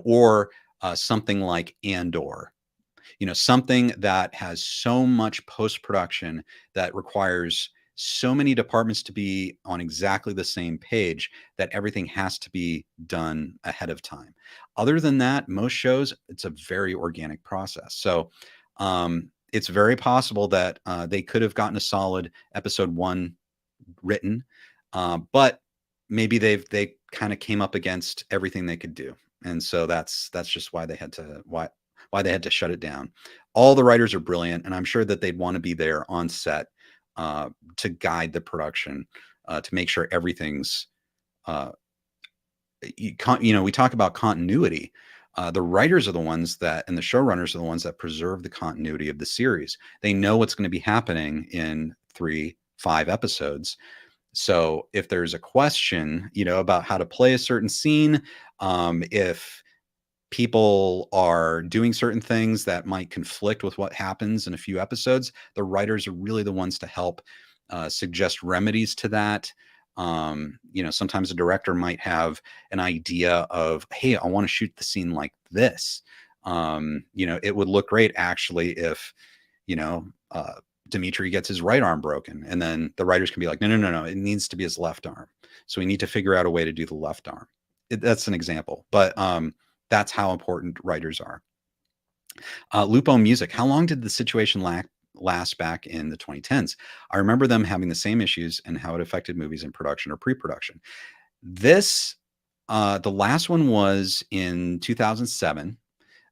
or something like Andor. Something that has so much post-production that requires so many departments to be on exactly the same page that everything has to be done ahead of time. Other than that, most shows, it's a very organic process. So it's very possible that they could have gotten a solid episode 1 written, but maybe they kind of came up against everything they could do. And so that's just why they had to shut it down. All the writers are brilliant, and I'm sure that they'd want to be there on set to guide the production to make sure everything's, we talk about continuity. The writers are the ones that, and the showrunners are the ones that preserve the continuity of the series. They know what's going to be happening in 3-5 episodes. So if there's a question, about how to play a certain scene, if people are doing certain things that might conflict with what happens in a few episodes, the writers are really the ones to help suggest remedies to that. Sometimes a director might have an idea of, hey, I want to shoot the scene like this. It would look great actually if, Dimitri gets his right arm broken, and then the writers can be like, no, it needs to be his left arm. So we need to figure out a way to do the left arm. That's an example, but that's how important writers are. Lupo Music. How long did the situation last back in the 2010s? I remember them having the same issues and how it affected movies in production or pre-production. This, the last one was in 2007.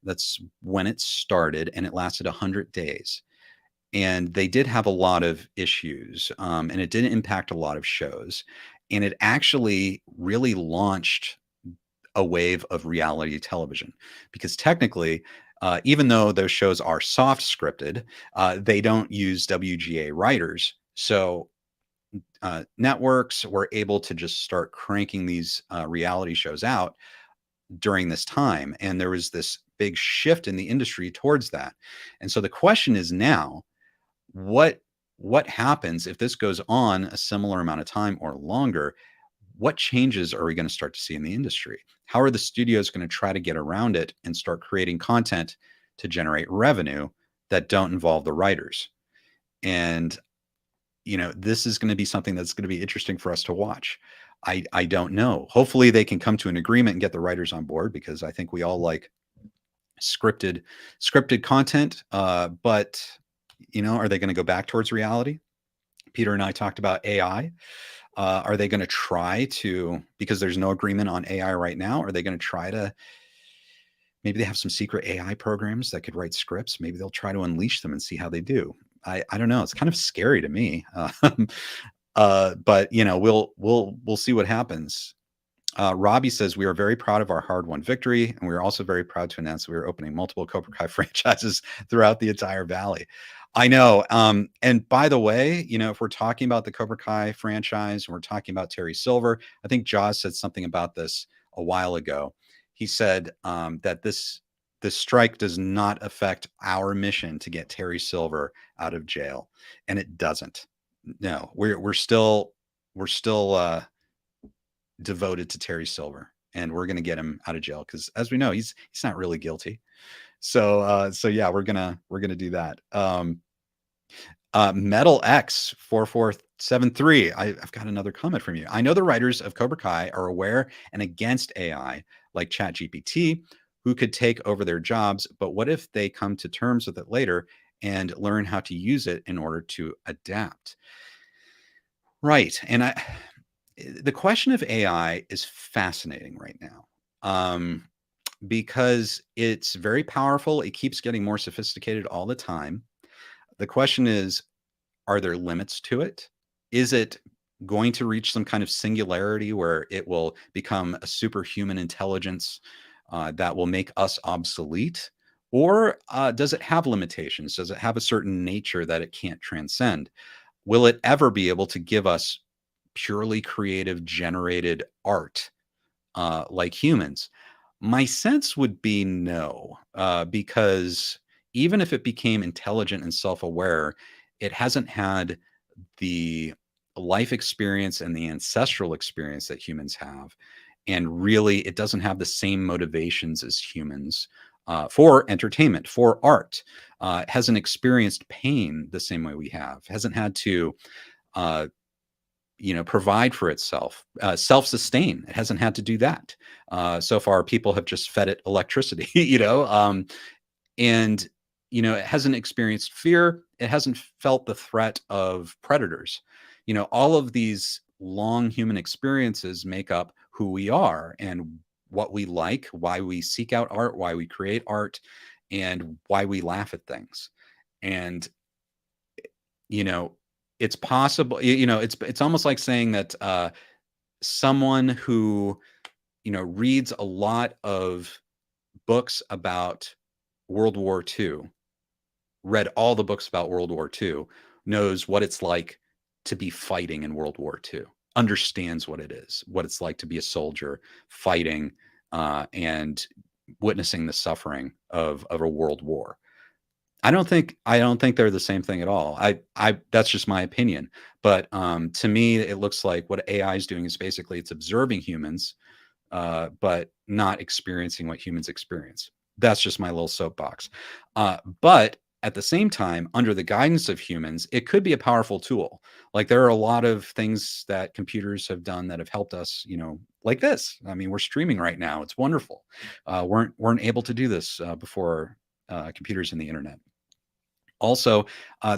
That's when it started, and it lasted 100 days. And they did have a lot of issues, and it didn't impact a lot of shows. And it actually really launched a wave of reality television, because technically, even though those shows are soft scripted, they don't use WGA writers. So networks were able to just start cranking these reality shows out during this time. And there was this big shift in the industry towards that. And so the question is now, what happens if this goes on a similar amount of time or longer? What changes are we going to start to see in the industry? How are the studios going to try to get around it and start creating content to generate revenue that don't involve the writers? And, this is going to be something that's going to be interesting for us to watch. I don't know. Hopefully they can come to an agreement and get the writers on board, because I think we all like scripted content. But, are they going to go back towards reality? Peter and I talked about AI. Are they going to try to, because there's no agreement on AI right now, are they going to try to, maybe they have some secret AI programs that could write scripts. Maybe they'll try to unleash them and see how they do. I don't know. It's kind of scary to me. But we'll see what happens. Robbie says, we are very proud of our hard-won victory, and we are also very proud to announce that we are opening multiple Cobra Kai franchises throughout the entire valley. I know. And by the way, if we're talking about the Cobra Kai franchise and we're talking about Terry Silver, I think Jaws said something about this a while ago. He said that this strike does not affect our mission to get Terry Silver out of jail, and it doesn't. No, we're still devoted to Terry Silver, and we're going to get him out of jail, because as we know, he's not really guilty. So yeah, we're gonna do that. Metal X 4473. I've got another comment from you. I know the writers of Cobra Kai are aware and against AI like ChatGPT, who could take over their jobs, but what if they come to terms with it later and learn how to use it in order to adapt? Right. And the question of AI is fascinating right now, because it's very powerful. It keeps getting more sophisticated all the time. The question is, are there limits to it? Is it going to reach some kind of singularity where it will become a superhuman intelligence that will make us obsolete? Or does it have limitations? Does it have a certain nature that it can't transcend? Will it ever be able to give us purely creative generated art like humans? My sense would be no, because even if it became intelligent and self-aware, it hasn't had the life experience and the ancestral experience that humans have. And really, it doesn't have the same motivations as humans for entertainment, for art. It hasn't experienced pain the same way we have. It hasn't had to provide for itself, self-sustain. It hasn't had to do that. So far, people have just fed it electricity, and, it hasn't experienced fear. It hasn't felt the threat of predators. All of these long human experiences make up who we are and what we like, why we seek out art, why we create art, and why we laugh at things. And, it's possible, it's almost like saying that someone who, reads a lot of books about World War II, read all the books about World War II, knows what it's like to be fighting in World War II, understands what it is, what it's like to be a soldier fighting and witnessing the suffering of a world war. I don't think they're the same thing at all. I that's just my opinion. But to me, it looks like what AI is doing is basically it's observing humans, but not experiencing what humans experience. That's just my little soapbox. But at the same time, under the guidance of humans, it could be a powerful tool. Like there are a lot of things that computers have done that have helped us, like this. I mean, we're streaming right now. It's wonderful. Weren't able to do this before computers and the internet. Also,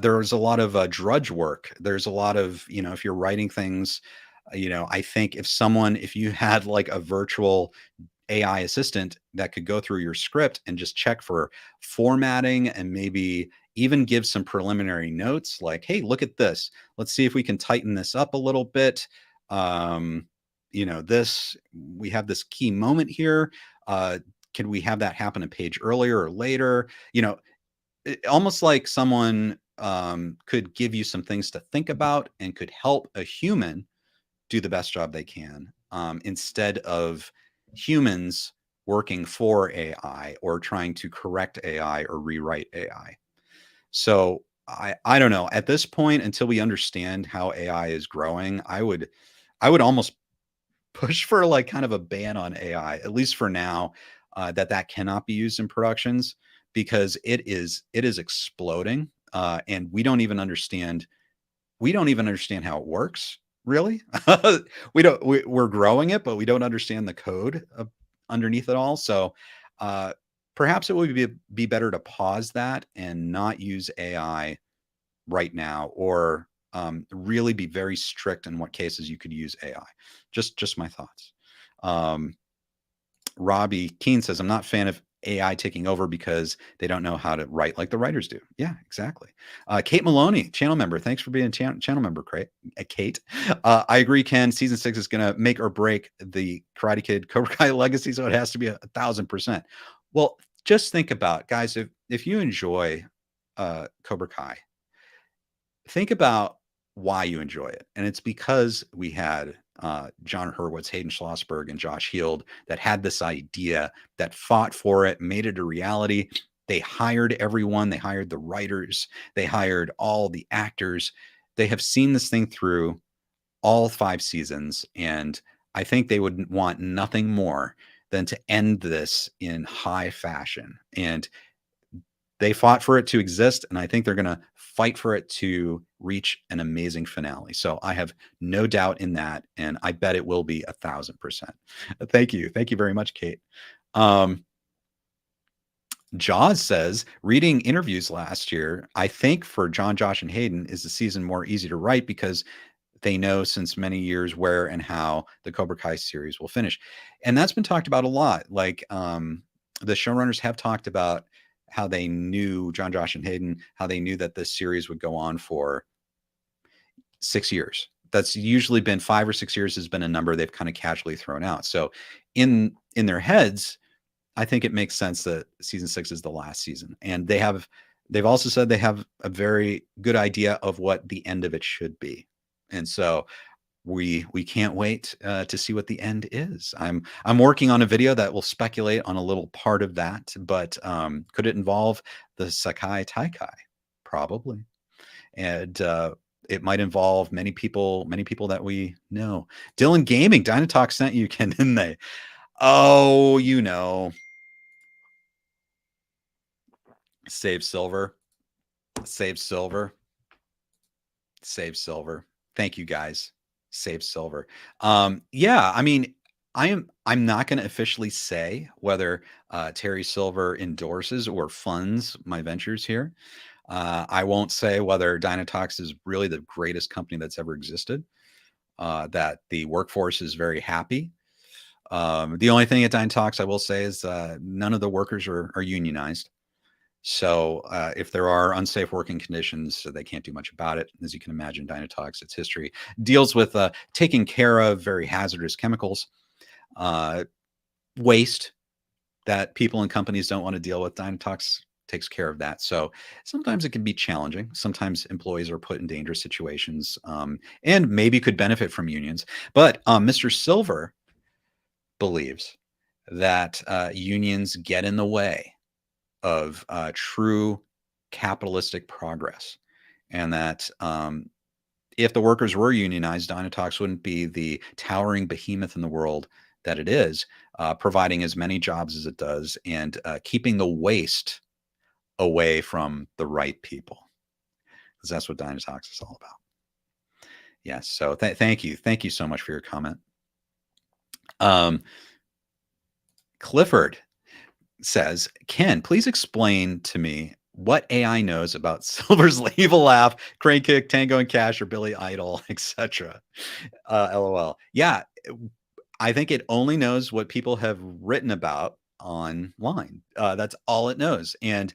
there's a lot of drudge work. There's a lot of, if you're writing things, I think if you had like a virtual AI assistant that could go through your script and just check for formatting and maybe even give some preliminary notes like, hey, look at this. Let's see if we can tighten this up a little bit. We have this key moment here. Can we have that happen a page earlier or later? Almost like someone could give you some things to think about and could help a human do the best job they can, instead of humans working for AI or trying to correct AI or rewrite AI. So I don't know. At this point, until we understand how AI is growing, I would almost push for like kind of a ban on AI, at least for now, that cannot be used in productions because it is exploding, and we don't even understand how it works really. We're growing it, but we don't understand the code underneath it all. So perhaps it would be better to pause that and not use AI right now, or really be very strict in what cases you could use AI. Just my thoughts. Robbie Keene says, I'm not a fan of AI taking over because they don't know how to write like the writers do. Yeah, exactly. Kate Maloney, channel member. Thanks for being a channel member, Kate. I agree, Ken. Season 6 is going to make or break the Karate Kid Cobra Kai legacy, so it has to be 1,000%. Well, just think about, guys, if you enjoy Cobra Kai, think about why you enjoy it. And it's because we had John Hurwitz, Hayden Schlossberg, and Josh Heald that had this idea, that fought for it, made it a reality. They hired everyone. They hired the writers. They hired all the actors. They have seen this thing through all 5 seasons. And I think they would want nothing more than to end this in high fashion. And they fought for it to exist, and I think they're going to fight for it to reach an amazing finale. So I have no doubt in that, and I bet it will be 1,000%. Thank you very much, Kate. Jaws says, reading interviews last year, I think for John, Josh, and Hayden is the season more easy to write because they know since many years where and how the Cobra Kai series will finish, and that's been talked about a lot. Like the showrunners have talked about how they knew, John, Josh, and Hayden, how they knew that this series would go on for 6 years. That's usually been 5 or 6 years has been a number they've kind of casually thrown out. So in their heads, I think it makes sense that season 6 is the last season. And they've also said they have a very good idea of what the end of it should be. And so we can't wait to see what the end is. I'm working on a video that will speculate on a little part of that, but could it involve the Sakai Taikai? Probably. And it might involve many people that we know. Dylan Gaming, Dynatalk sent you, Ken, didn't they? Oh, save silver. Save silver. Save silver. Thank you, guys. Save silver. Yeah, I mean, I'm not going to officially say whether Terry Silver endorses or funds my ventures here. I won't say whether Dynatox is really the greatest company that's ever existed, that the workforce is very happy. The only thing at Dynatox I will say is none of the workers are unionized. So if there are unsafe working conditions, they can't do much about it. As you can imagine, Dynatox, its history deals with taking care of very hazardous chemicals, waste that people and companies don't want to deal with. Dynatox takes care of that. So sometimes it can be challenging. Sometimes employees are put in dangerous situations, and maybe could benefit from unions. But Mr. Silver believes that unions get in the way of true capitalistic progress, and that if the workers were unionized, Dynatox wouldn't be the towering behemoth in the world that it is, providing as many jobs as it does, and keeping the waste away from the right people, because that's what Dynatox is all about. Yes. So thank you. Thank you so much for your comment. Clifford says, Ken, please explain to me what AI knows about Silver's evil laugh, crane kick, Tango and Cash, or Billy Idol, etc. LOL. Yeah, I think it only knows what people have written about online. That's all it knows. And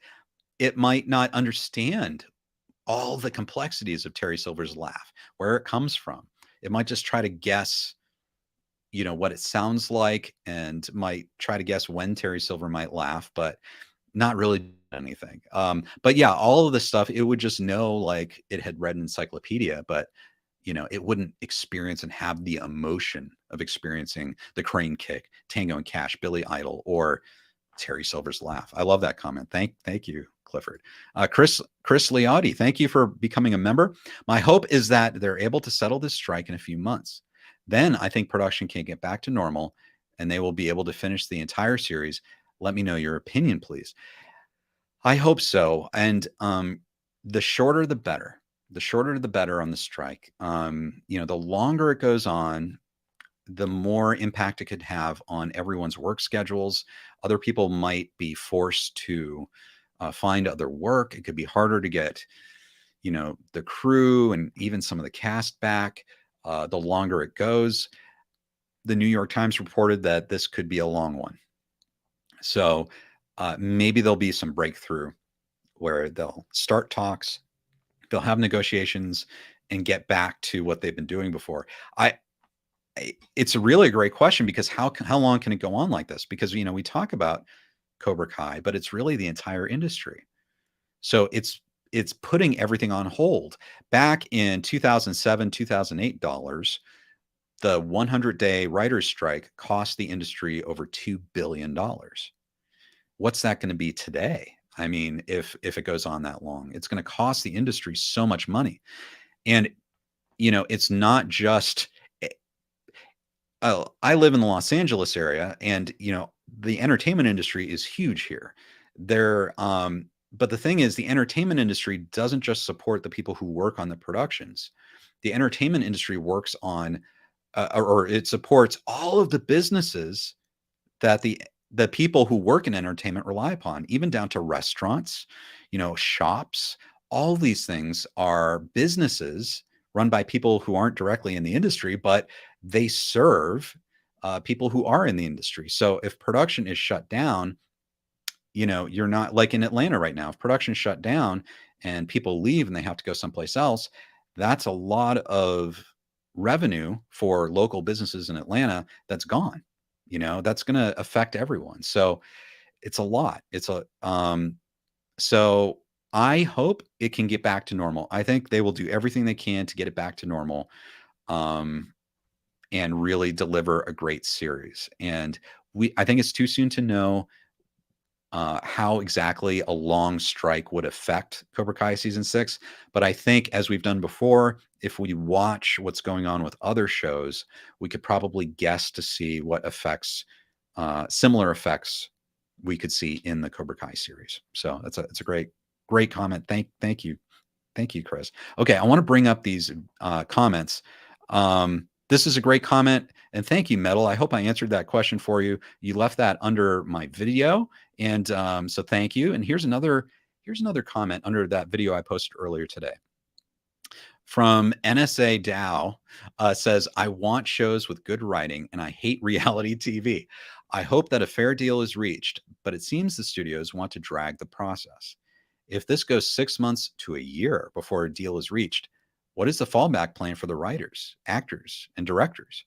it might not understand all the complexities of Terry Silver's laugh, where it comes from. It might just try to guess, what it sounds like, and might try to guess when Terry Silver might laugh, but not really do anything. But yeah, all of this stuff, it would just know like it had read an encyclopedia, but it wouldn't experience and have the emotion of experiencing the crane kick, Tango and Cash, Billy Idol, or Terry Silver's laugh. I love that comment. Thank you, Clifford. Chris Liotti, thank you for becoming a member. My hope is that they're able to settle this strike in a few months. Then I think production can get back to normal and they will be able to finish the entire series. Let me know your opinion, please. I hope so. And the shorter, the better. The shorter, the better on the strike. The longer it goes on, the more impact it could have on everyone's work schedules. Other people might be forced to find other work. It could be harder to get, the crew and even some of the cast back. The longer it goes. The New York Times reported that this could be a long one. So maybe there'll be some breakthrough where they'll start talks, they'll have negotiations, and get back to what they've been doing before. It's really a great question, because how long can it go on like this? Because we talk about Cobra Kai, but it's really the entire industry. So it's putting everything on hold. Back in 2007, 2008 dollars, the 100-day writers' strike cost the industry over $2 billion. What's that going to be today? I mean, if it goes on that long, it's going to cost the industry so much money. And, it's not just, I live in the Los Angeles area, and, the entertainment industry is huge here. But the thing is, the entertainment industry doesn't just support the people who work on the productions. The entertainment industry works on, or it supports all of the businesses that the people who work in entertainment rely upon, even down to restaurants, shops. All these things are businesses run by people who aren't directly in the industry, but they serve people who are in the industry. So if production is shut down, you're not like in Atlanta right now. If production shut down and people leave and they have to go someplace else, that's a lot of revenue for local businesses in Atlanta that's gone. That's going to affect everyone. So it's a lot. So I hope it can get back to normal. I think they will do everything they can to get it back to normal, and really deliver a great series. And I think it's too soon to know how exactly a long strike would affect Cobra Kai season 6. But I think, as we've done before, if we watch what's going on with other shows, we could probably guess to see what effects, similar effects, we could see in the Cobra Kai series. So it's a great comment. Thank you. Thank you, Chris. Okay. I want to bring up these comments. This is a great comment, and thank you, Metal. I hope I answered that question for you. You left that under my video, and so thank you. And here's another comment under that video I posted earlier today. From NSA Dow, says, I want shows with good writing, and I hate reality TV. I hope that a fair deal is reached, but it seems the studios want to drag the process. If this goes 6 months to a year before a deal is reached, what is the fallback plan for the writers, actors, and directors?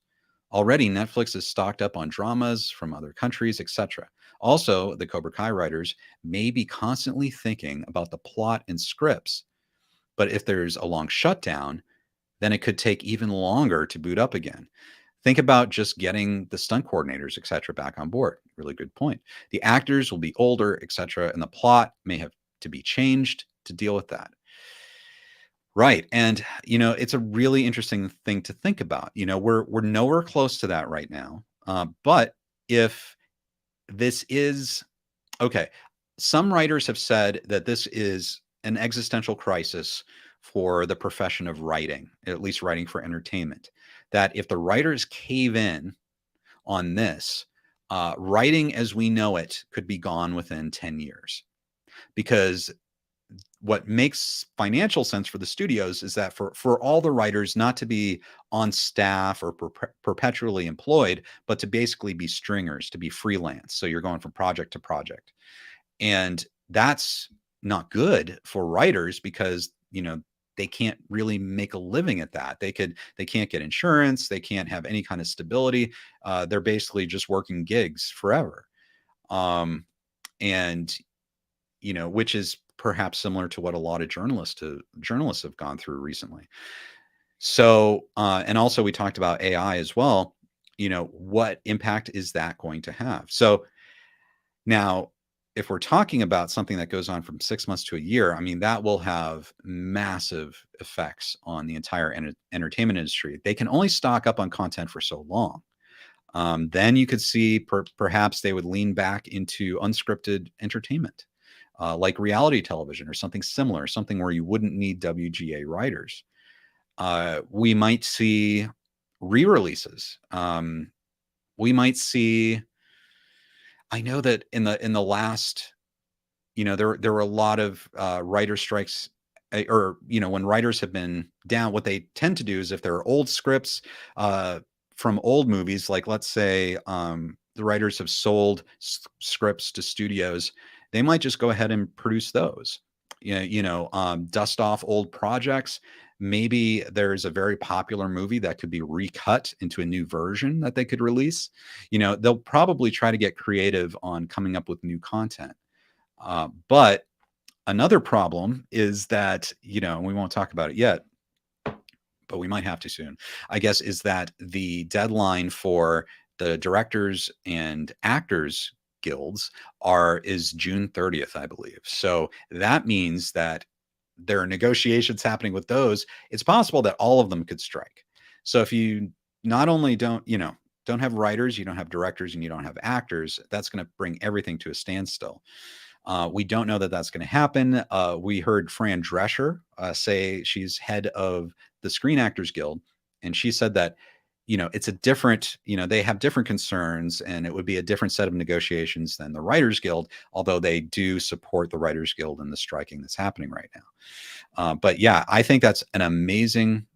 Already, Netflix is stocked up on dramas from other countries, etc. Also, the Cobra Kai writers may be constantly thinking about the plot and scripts, but if there's a long shutdown, then it could take even longer to boot up again. Think about just getting the stunt coordinators, etc., back on board. Really good point. The actors will be older, etc., and the plot may have to be changed to deal with that. Right. And it's a really interesting thing to think about. We're nowhere close to that right now. But if this is okay, some writers have said that this is an existential crisis for the profession of writing, at least writing for entertainment. That if the writers cave in on this, writing as we know it could be gone within 10 years. Because what makes financial sense for the studios is that for all the writers not to be on staff or perpetually employed, but to basically be stringers, to be freelance. So you're going from project to project. And that's not good for writers because, they can't really make a living at that. They can't get insurance. They can't have any kind of stability. They're basically just working gigs forever. And, which is perhaps similar to what a lot of journalists have gone through recently. So, and also we talked about AI as well. What impact is that going to have? So now, if we're talking about something that goes on from 6 months to a year, I mean, that will have massive effects on the entire entertainment industry. They can only stock up on content for so long. Then you could see perhaps they would lean back into unscripted entertainment, like reality television or something similar, something where you wouldn't need WGA writers. We might see re-releases. We might see. I know that in the last, there were a lot of writer strikes, or when writers have been down, what they tend to do is if there are old scripts from old movies, like let's say the writers have sold scripts to studios, they might just go ahead and produce those. Dust off old projects. Maybe there's a very popular movie that could be recut into a new version that they could release. They'll probably try to get creative on coming up with new content. But another problem is that, we won't talk about it yet, but we might have to soon, I guess, is that the deadline for the directors and actors guilds is June 30th, I believe. So that means that there are negotiations happening with those. It's possible that all of them could strike. So if you not only don't have writers, you don't have directors, and you don't have actors, that's going to bring everything to a standstill. We don't know that that's going to happen. We heard Fran Drescher say, she's head of the Screen Actors Guild, and she said that it's a different, they have different concerns, and it would be a different set of negotiations than the Writers Guild, although they do support the Writers Guild in the striking that's happening right now. But yeah, I think that's an amazing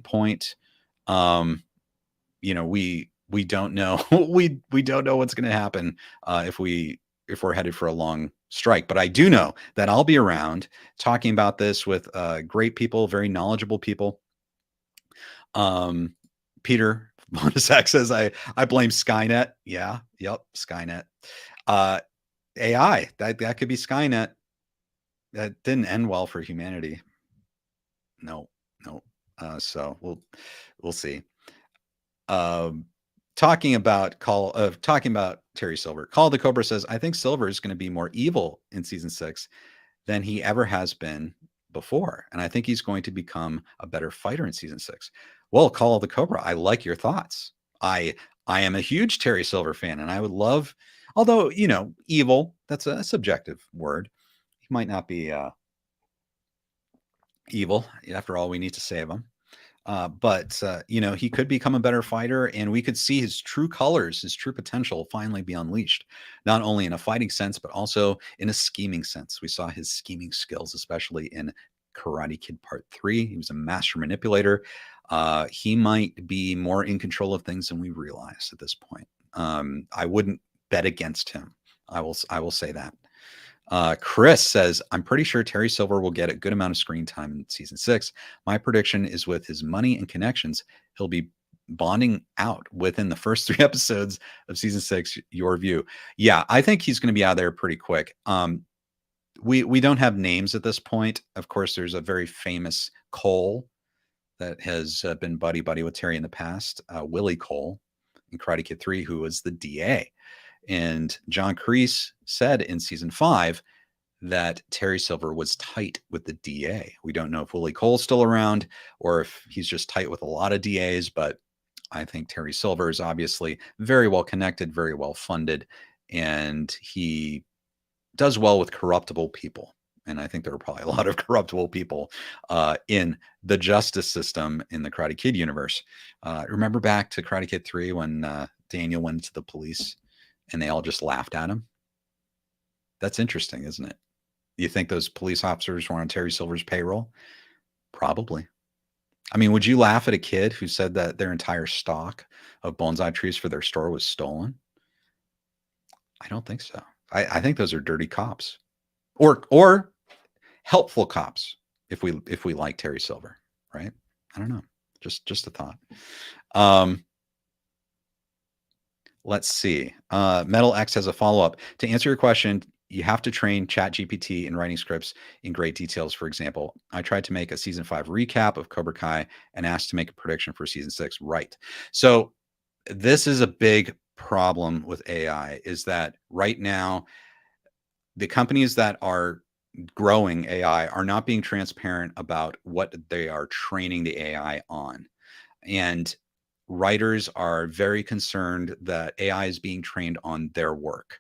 point. We don't know. we don't know what's going to happen if we're headed for a long strike. But I do know that I'll be around talking about this with great people, very knowledgeable people. Peter Monasak says, I blame Skynet. Yeah. Yep. Skynet. AI. That could be Skynet. That didn't end well for humanity. No. So we'll see. Talking about Terry Silver. Call of the Cobra says, I think Silver is going to be more evil in season 6 than he ever has been before. And I think he's going to become a better fighter in season 6. Well, Call of the Cobra, I like your thoughts. I am a huge Terry Silver fan, and I would love, although, evil, that's a subjective word. He might not be evil. After all, we need to save him. But he could become a better fighter, and we could see his true colors, his true potential finally be unleashed, not only in a fighting sense, but also in a scheming sense. We saw his scheming skills, especially in Karate Kid Part 3. He was a master manipulator. He might be more in control of things than we realize at this point. I wouldn't bet against him. I will say that. Chris says, I'm pretty sure Terry Silver will get a good amount of screen time in season 6. My prediction is with his money and connections, he'll be bonding out within the first 3 episodes of season 6. Your view? Yeah, I think he's going to be out of there pretty quick. We don't have names at this point. Of course, there's a very famous Cole that has been buddy with Terry in the past, Willie Cole in Karate Kid 3, who was the DA. And John Kreese said in season 5 that Terry Silver was tight with the DA. We don't know if Willie Cole's still around or if he's just tight with a lot of DAs, but I think Terry Silver is obviously very well connected, very well funded, and he does well with corruptible people. And I think there are probably a lot of corruptible people in the justice system in the Karate Kid universe. Remember back to Karate Kid 3 when Daniel went to the police and they all just laughed at him? That's interesting, isn't it? You think those police officers were on Terry Silver's payroll? Probably. I mean, would you laugh at a kid who said that their entire stock of bonsai trees for their store was stolen? I don't think so. I think those are dirty cops, or helpful cops. If we like Terry Silver, right? I don't know. Just a thought. Let's see. Metal X has a follow-up. To answer your question, you have to train ChatGPT in writing scripts in great details. For example, I tried to make a season 5 recap of Cobra Kai and asked to make a prediction for season 6. Right. So this is a big problem with AI, is that right now the companies that are growing AI are not being transparent about what they are training the AI on. And writers are very concerned that AI is being trained on their work.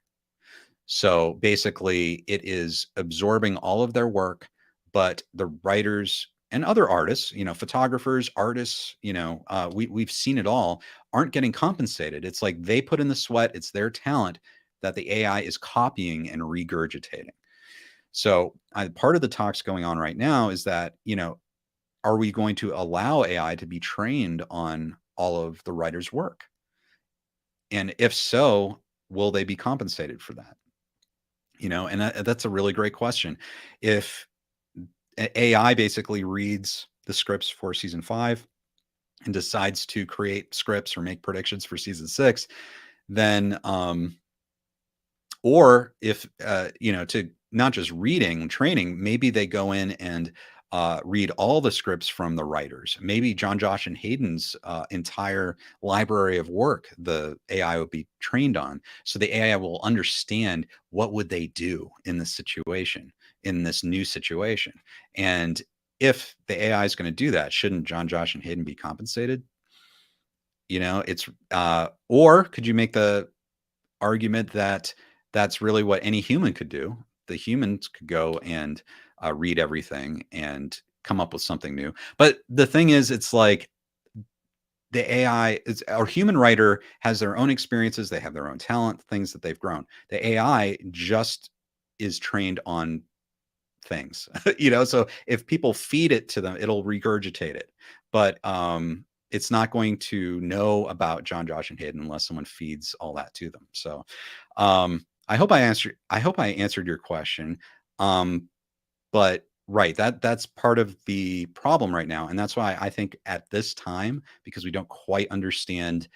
So basically, it is absorbing all of their work, but the writers and other artists, photographers, artists, we've seen it all, aren't getting compensated. It's like they put in the sweat. It's their talent that the AI is copying and regurgitating. So part of the talks going on right now is that, are we going to allow AI to be trained on all of the writer's work? And if so, will they be compensated for that? And that's a really great question. If AI basically reads the scripts for season 5 and decides to create scripts or make predictions for season 6, then, or if, to not just reading, training, maybe they go in and read all the scripts from the writers. Maybe John, Josh, and Hayden's entire library of work, the AI will be trained on. So the AI will understand what would they do in this situation, in this new situation. And if the AI is going to do that, shouldn't John, Josh, and Hayden be compensated? It's or could you make the argument that that's really what any human could do? The humans could go and read everything and come up with something new. But the thing is, it's like the AI, our human writer has their own experiences. They have their own talent, things that they've grown. The AI just is trained on things, so if people feed it to them, it'll regurgitate it. But it's not going to know about John, Josh, and Hayden unless someone feeds all that to them. So I hope I answered your question. But right, that's part of the problem right now. And that's why I think at this time, because we don't quite understand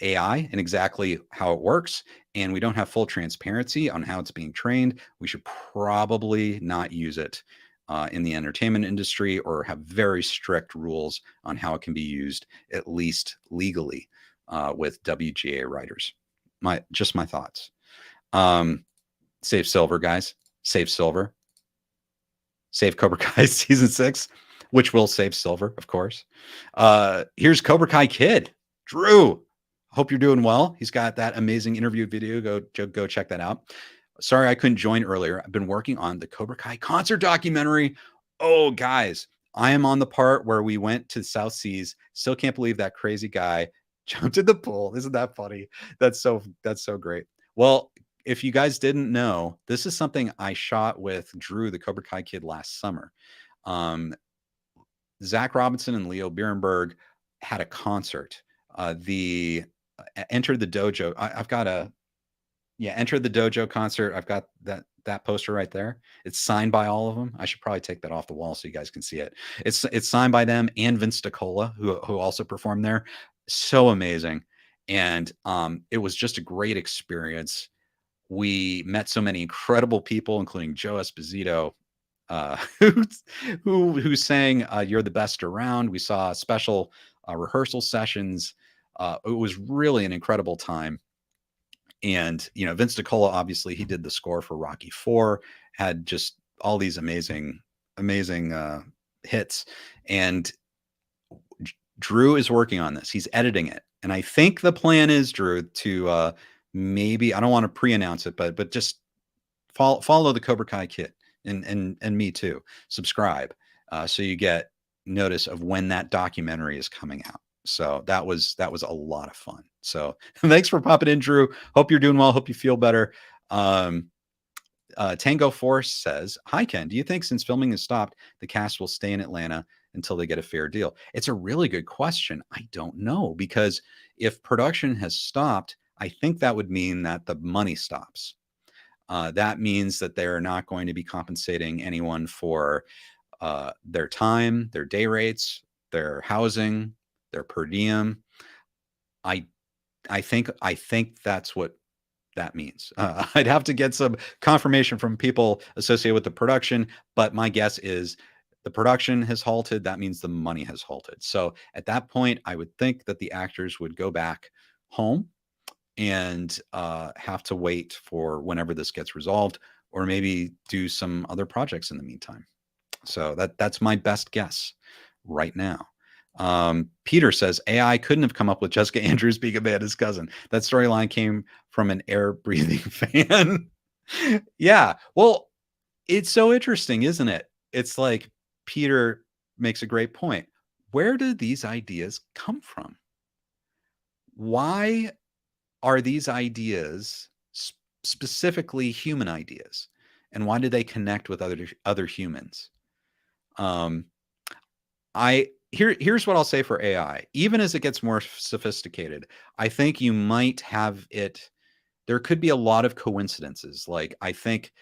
AI and exactly how it works, and we don't have full transparency on how it's being trained, we should probably not use it in the entertainment industry, or have very strict rules on how it can be used, at least legally, with WGA writers. My thoughts. Save Silver, guys. Save Silver. Save Cobra Kai season 6, which will save Silver, of course. Here's Cobra Kai Kid, Drew. Hope you're doing well. He's got that amazing interview video. Go check that out. Sorry I couldn't join earlier. I've been working on the Cobra Kai concert documentary. Oh, guys, I am on the part where we went to South Seas. Still can't believe that crazy guy jumped in the pool. Isn't that funny? That's so great. Well, if you guys didn't know, this is something I shot with Drew, the Cobra Kai Kid, last summer. Zach Robinson and Leo Bierenberg had a concert. Entered the dojo. I've got Yeah, enter the dojo concert. I've got that poster right there. It's signed by all of them. I should probably take that off the wall so you guys can see it. It's signed by them and Vince DiCola, who also performed there. So amazing. And it was just a great experience. We met so many incredible people, including Joe Esposito, uh, who sang "You're the Best Around." We saw special rehearsal sessions. It was really an incredible time. And Vince DiCola, obviously, he did the score for Rocky IV, had just all these amazing hits. And Drew is working on this. He's editing it, and I think the plan is, Drew, to maybe, I don't want to pre-announce it, but just follow the Cobra Kai kit, and me too. Subscribe so you get notice of when that documentary is coming out. So that was a lot of fun. So thanks for popping in, Drew. Hope you're doing well. Hope you feel better. Tango Force says, "Hi Ken, do you think since filming has stopped, the cast will stay in Atlanta until they get a fair deal?" It's a really good question. I don't know, because if production has stopped, I think that would mean that the money stops. That means that they're not going to be compensating anyone for their time, their day rates, their housing, their per diem. I think that's what that means. I'd have to get some confirmation from people associated with the production, but my guess is the production has halted. That means the money has halted. So at that point, I would think that the actors would go back home and have to wait for whenever this gets resolved, or maybe do some other projects in the meantime. So that's my best guess right now. Peter says AI couldn't have come up with Jessica Andrews being Amanda's cousin. That storyline came from an air breathing fan. Yeah. Well, it's so interesting, isn't it? It's like Peter makes a great point. Where do these ideas come from? Why are these ideas specifically human ideas? And why do they connect with other humans? Here's what I'll say for AI. Even as it gets more sophisticated, I think you might have it. There could be a lot of coincidences. Like, I think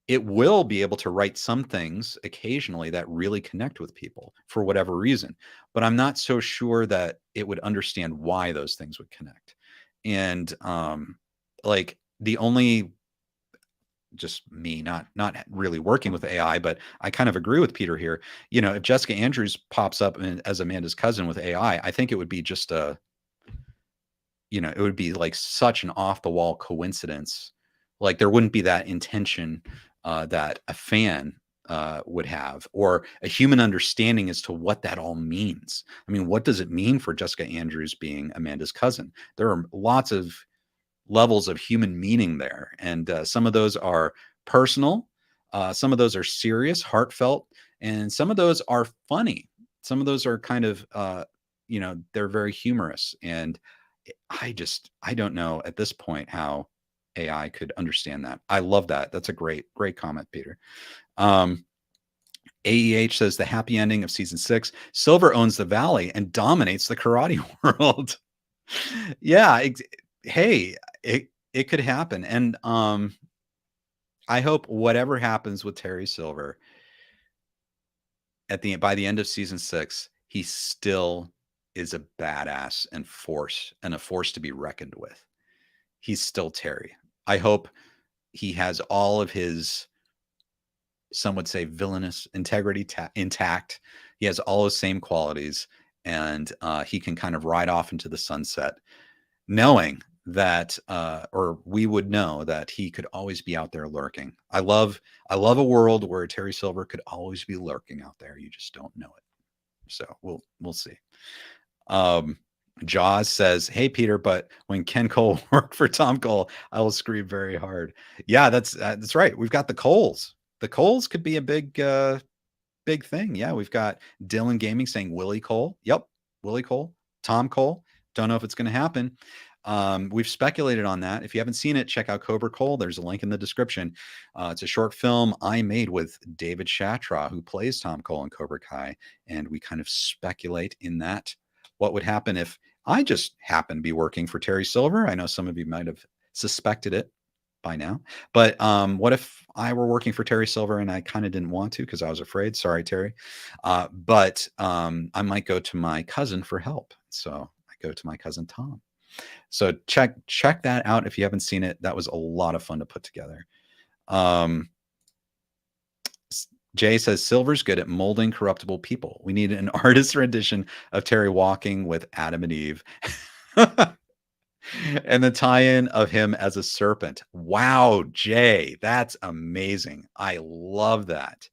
it will be able to write some things occasionally that really connect with people for whatever reason, but I'm not so sure that it would understand why those things would connect. And like, the only, just me not really working with AI, but I kind of agree with Peter here. If Jessica Andrews pops up as Amanda's cousin with AI, I think it would be just it would be like such an off the wall coincidence. Like, there wouldn't be that intention that a fan would have, or a human understanding as to what that all means. I mean, what does it mean for Jessica Andrews being Amanda's cousin? There are lots of levels of human meaning there, and some of those are personal, some of those are serious, heartfelt, and some of those are funny. Some of those are kind of they're very humorous, and I don't know at this point how AI could understand that. I love that. That's a great comment, Peter. AEH says the happy ending of season 6, Silver owns the valley and dominates the karate world. Yeah, hey, it could happen. And I hope whatever happens with Terry Silver by the end of season 6, he still is a badass and a force to be reckoned with. He's still Terry. I hope he has all of his, some would say, villainous integrity intact. He has all those same qualities, and he can kind of ride off into the sunset, knowing that, or we would know that he could always be out there lurking. I love a world where Terry Silver could always be lurking out there. You just don't know it. So we'll see. Jaws says, "Hey Peter, but when Ken Cole worked for Tom Cole, I will scream very hard." Yeah, that's right. We've got the Coles. The Coles could be a big thing. Yeah, we've got Dylan Gaming saying Willie Cole. Yep, Willie Cole, Tom Cole. Don't know if it's going to happen. We've speculated on that. If you haven't seen it, check out Cobra Cole. There's a link in the description. It's a short film I made with David Shatra, who plays Tom Cole in Cobra Kai, and we kind of speculate in that what would happen if I just happened to be working for Terry Silver. I know some of you might have suspected it. by now. But what if I were working for Terry Silver and I kind of didn't want to because I was afraid? Sorry, Terry. But I might go to my cousin for help. So I go to my cousin Tom. So check that out if you haven't seen it. That was a lot of fun to put together. Jay says Silver's good at molding corruptible people. We need an artist rendition of Terry walking with Adam and Eve. And the tie-in of him as a serpent. Wow, Jay, that's amazing. I love that.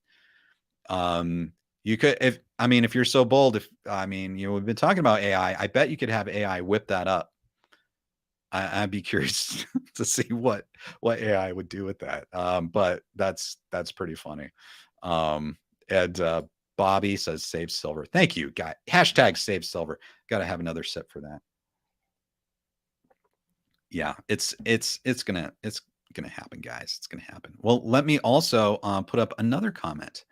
You could, if you're so bold, we've been talking about AI. I bet you could have AI whip that up. I'd be curious to see what AI would do with that. But that's pretty funny. And Bobby says save Silver. Thank you, guy. Hashtag save Silver. Got to have another sip for that. Yeah, it's gonna happen, guys. It's gonna happen. Well, let me also put up another comment.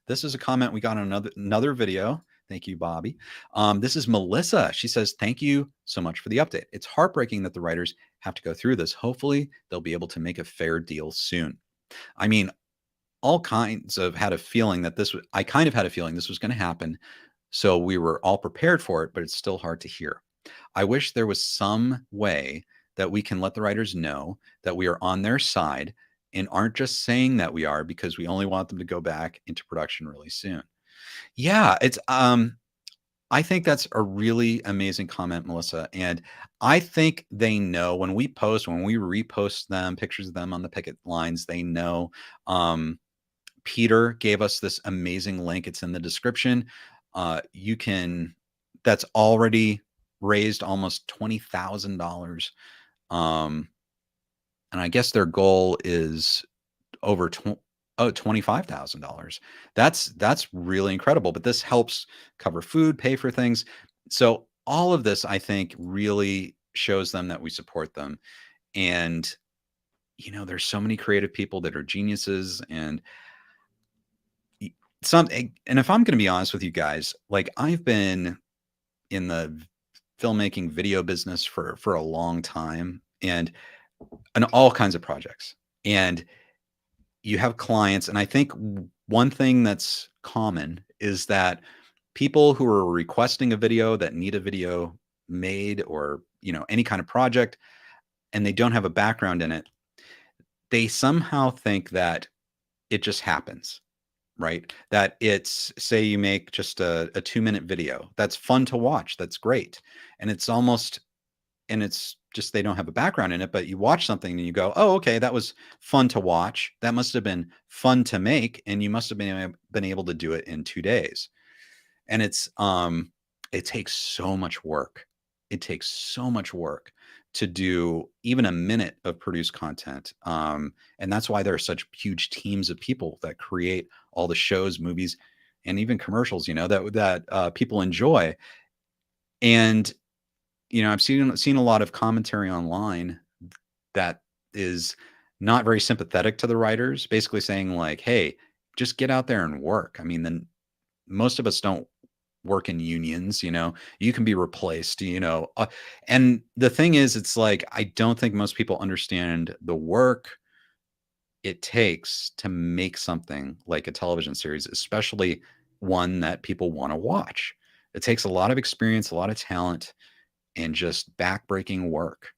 This is a comment we got on another video. Thank you, Bobby. This is Melissa. She says, thank you so much for the update. It's heartbreaking that the writers have to go through this. Hopefully, they'll be able to make a fair deal soon. I mean, all kinds of had a feeling that I kind of had a feeling this was going to happen. So we were all prepared for it, but it's still hard to hear. I wish there was some way that we can let the writers know that we are on their side and aren't just saying that we are because we only want them to go back into production really soon. Yeah, it's I think that's a really amazing comment, Melissa. And I think they know when we repost them, pictures of them on the picket lines, they know. Peter gave us this amazing link. It's in the description. That's already raised almost $20,000. And I guess their goal is over $25,000. That's really incredible. But this helps cover food, pay for things. So all of this, I think, really shows them that we support them. And there's so many creative people that are geniuses, and if I'm going to be honest with you guys, like I've been in the filmmaking video business for a long time, and all kinds of projects. And you have clients, and I think one thing that's common is that people who are requesting a video that need a video made, or any kind of project, and they don't have a background in it, they somehow think that it just happens, right? That it's, say you make just a 2-minute video that's fun to watch, that's great, and it's just they don't have a background in it, but you watch something and you go, oh, okay, that was fun to watch. That must have been fun to make, and you must have been able to do it in 2 days. And it takes so much work. It takes so much work to do even a minute of produced content. And that's why there are such huge teams of people that create all the shows, movies, and even commercials, that people enjoy. And I've seen a lot of commentary online that is not very sympathetic to the writers, basically saying like, hey, just get out there and work. I mean, then most of us don't work in unions, you can be replaced, and the thing is, it's like, I don't think most people understand the work it takes to make something like a television series, especially one that people want to watch. It takes a lot of experience, a lot of talent, and just backbreaking work.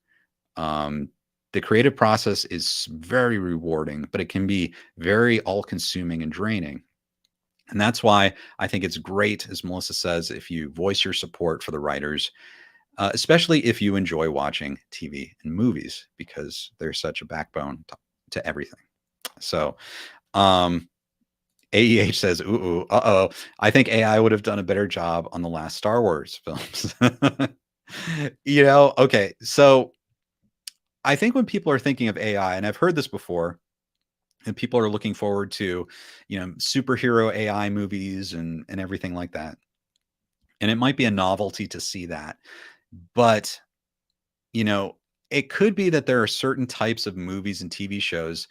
The creative process is very rewarding, but it can be very all-consuming and draining. And that's why I think it's great, as Melissa says, if you voice your support for the writers, especially if you enjoy watching TV and movies, because they're such a backbone to everything. So AEH says, ooh, uh-oh, I think AI would have done a better job on the last Star Wars films. Okay, so I think when people are thinking of AI, and I've heard this before, and people are looking forward to, superhero AI movies and everything like that. And it might be a novelty to see that, but it could be that there are certain types of movies and TV shows,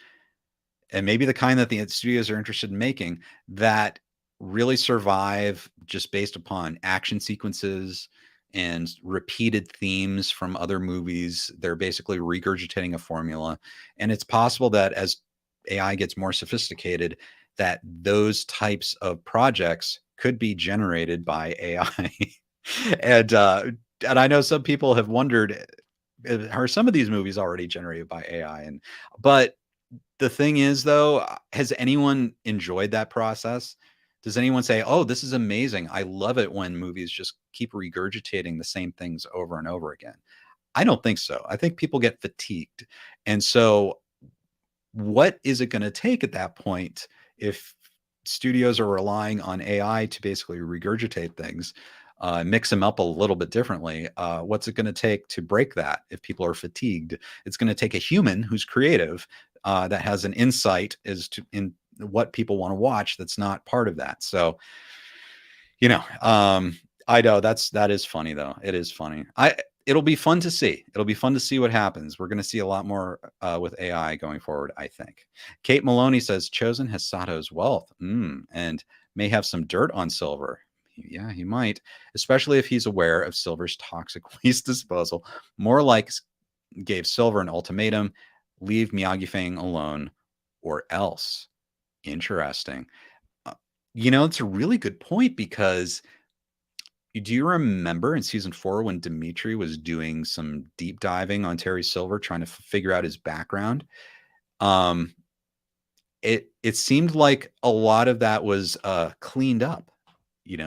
and maybe the kind that the studios are interested in making, that really survive just based upon action sequences and repeated themes from other movies. They're basically regurgitating a formula. And it's possible that as AI gets more sophisticated, that those types of projects could be generated by AI. and and I know some people have wondered, are some of these movies already generated by AI? And but the thing is, though, has anyone enjoyed that process? Does anyone say, "Oh, this is amazing. I love it when movies just keep regurgitating the same things over and over again"? I don't think so. I think people get fatigued. And so what is it going to take at that point if studios are relying on AI to basically regurgitate things, mix them up a little bit differently? What's it going to take to break that if people are fatigued? It's going to take a human who's creative, that has an insight as to in what people want to watch. That's not part of that. So, you know, I know that is funny though. It is funny. It'll be fun to see. It'll be fun to see what happens. We're going to see a lot more with AI going forward, I think. Kate Maloney says Chosen has Sato's wealth, and may have some dirt on Silver. Yeah, he might, especially if he's aware of Silver's toxic waste disposal. More like gave Silver an ultimatum: leave Miyagi-Fang alone, or else. Interesting. It's a really good point, because do you remember in season 4 when Dimitri was doing some deep diving on Terry Silver, trying to figure out his background? Um, it seemed like a lot of that was cleaned up.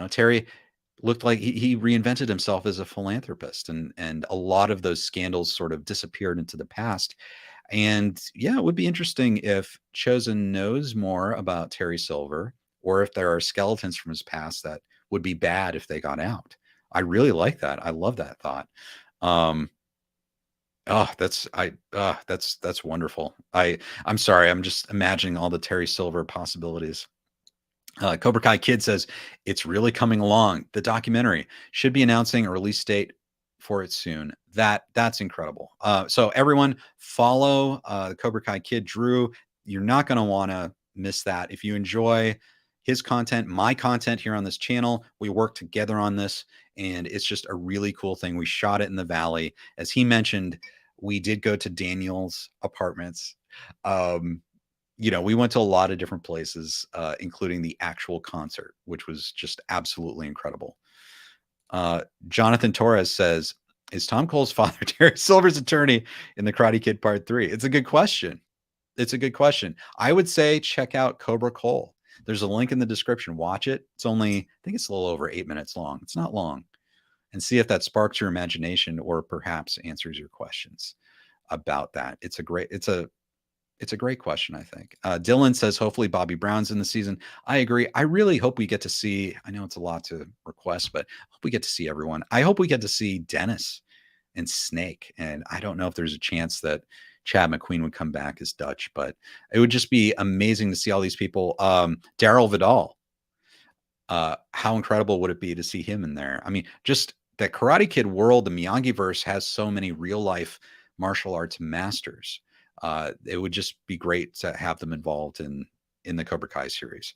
Terry looked like he reinvented himself as a philanthropist, and a lot of those scandals sort of disappeared into the past. And yeah, it would be interesting if Chosen knows more about Terry Silver, or if there are skeletons from his past that would be bad if they got out. I really like that. I love that thought. Um, that's wonderful. I'm sorry. I'm just imagining all the Terry Silver possibilities. Cobra Kai Kid says it's really coming along. The documentary should be announcing a release date for it soon. That's incredible. So everyone follow the Cobra Kai Kid, Drew. You're not going to want to miss that. If you enjoy his content, my content here on this channel, we work together on this, and it's just a really cool thing. We shot it in the Valley. As he mentioned, we did go to Daniel's apartments. We went to a lot of different places, including the actual concert, which was just absolutely incredible. Jonathan Torres says, is Tom Cole's father Terry Silver's attorney in the Karate Kid Part 3? It's a good question. I would say check out Cobra Cole. There's a link in the description. Watch it. I think it's a little over 8 minutes long. It's not long. And see if that sparks your imagination, or perhaps answers your questions about that. It's a great question, I think. Dylan says, hopefully Bobby Brown's in the season. I agree. I really hope we get to see, I know it's a lot to request, but I hope we get to see everyone. I hope we get to see Dennis and Snake. And I don't know if there's a chance that Chad McQueen would come back as Dutch, but it would just be amazing to see all these people. Daryl Vidal. How incredible would it be to see him in there? I mean, just the Karate Kid world, the Miyagi-verse has so many real life martial arts masters. It would just be great to have them involved in the Cobra Kai series.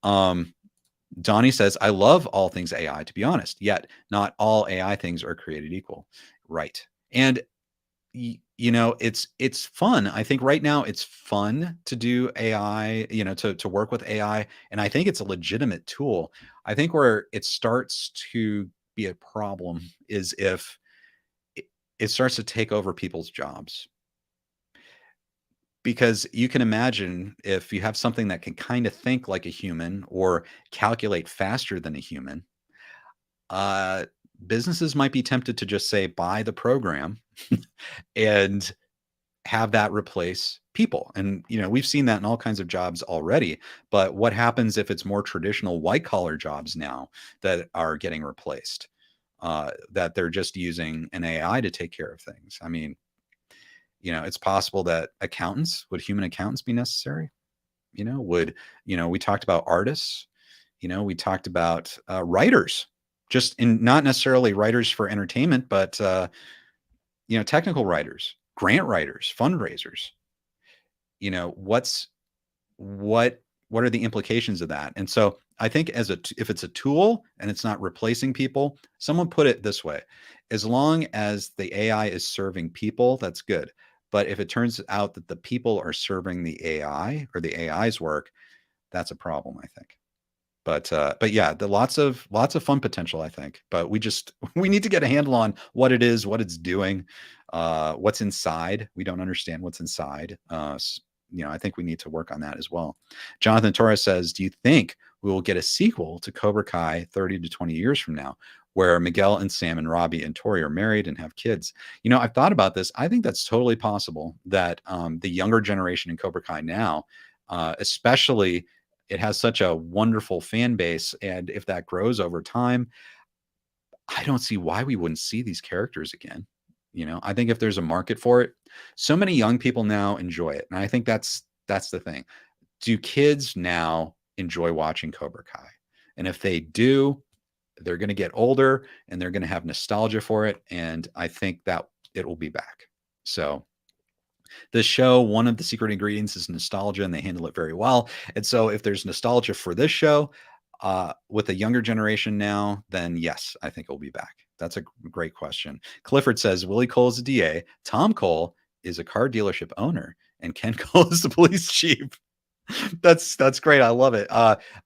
Donnie says, I love all things AI, to be honest, yet not all AI things are created equal. Right. And it's fun. I think right now it's fun to do AI, to work with AI. And I think it's a legitimate tool. I think where it starts to be a problem is if it starts to take over people's jobs. Because you can imagine if you have something that can kind of think like a human or calculate faster than a human, businesses might be tempted to just say, buy the program and have that replace people. And, we've seen that in all kinds of jobs already. But what happens if it's more traditional white collar jobs now that are getting replaced, that they're just using an AI to take care of things? I mean, it's possible that would human accountants be necessary? We talked about artists, we talked about writers, not necessarily writers for entertainment, but, technical writers, grant writers, fundraisers. What are the implications of that? And so I think if it's a tool and it's not replacing people, someone put it this way: as long as the AI is serving people, that's good. But if it turns out that the people are serving the AI or the AI's work, that's a problem, I think. But yeah, lots of fun potential, I think. But we need to get a handle on what it is, what it's doing, what's inside. We don't understand what's inside. I think we need to work on that as well. Jonathan Torres says, do you think we will get a sequel to Cobra Kai 30 to 20 years from now, where Miguel and Sam and Robbie and Tori are married and have kids? I've thought about this. I think that's totally possible that the younger generation in Cobra Kai now, especially, it has such a wonderful fan base. And if that grows over time, I don't see why we wouldn't see these characters again. I think if there's a market for it, so many young people now enjoy it. And I think that's the thing. Do kids now enjoy watching Cobra Kai? And if they do, they're going to get older and they're going to have nostalgia for it. And I think that it will be back. So the show, one of the secret ingredients is nostalgia, and they handle it very well. And so if there's nostalgia for this show with a younger generation now, then yes, I think it'll be back. That's a great question. Clifford says, Willie Cole is a DA. Tom Cole is a car dealership owner, and Ken Cole is the police chief. That's great. I love it.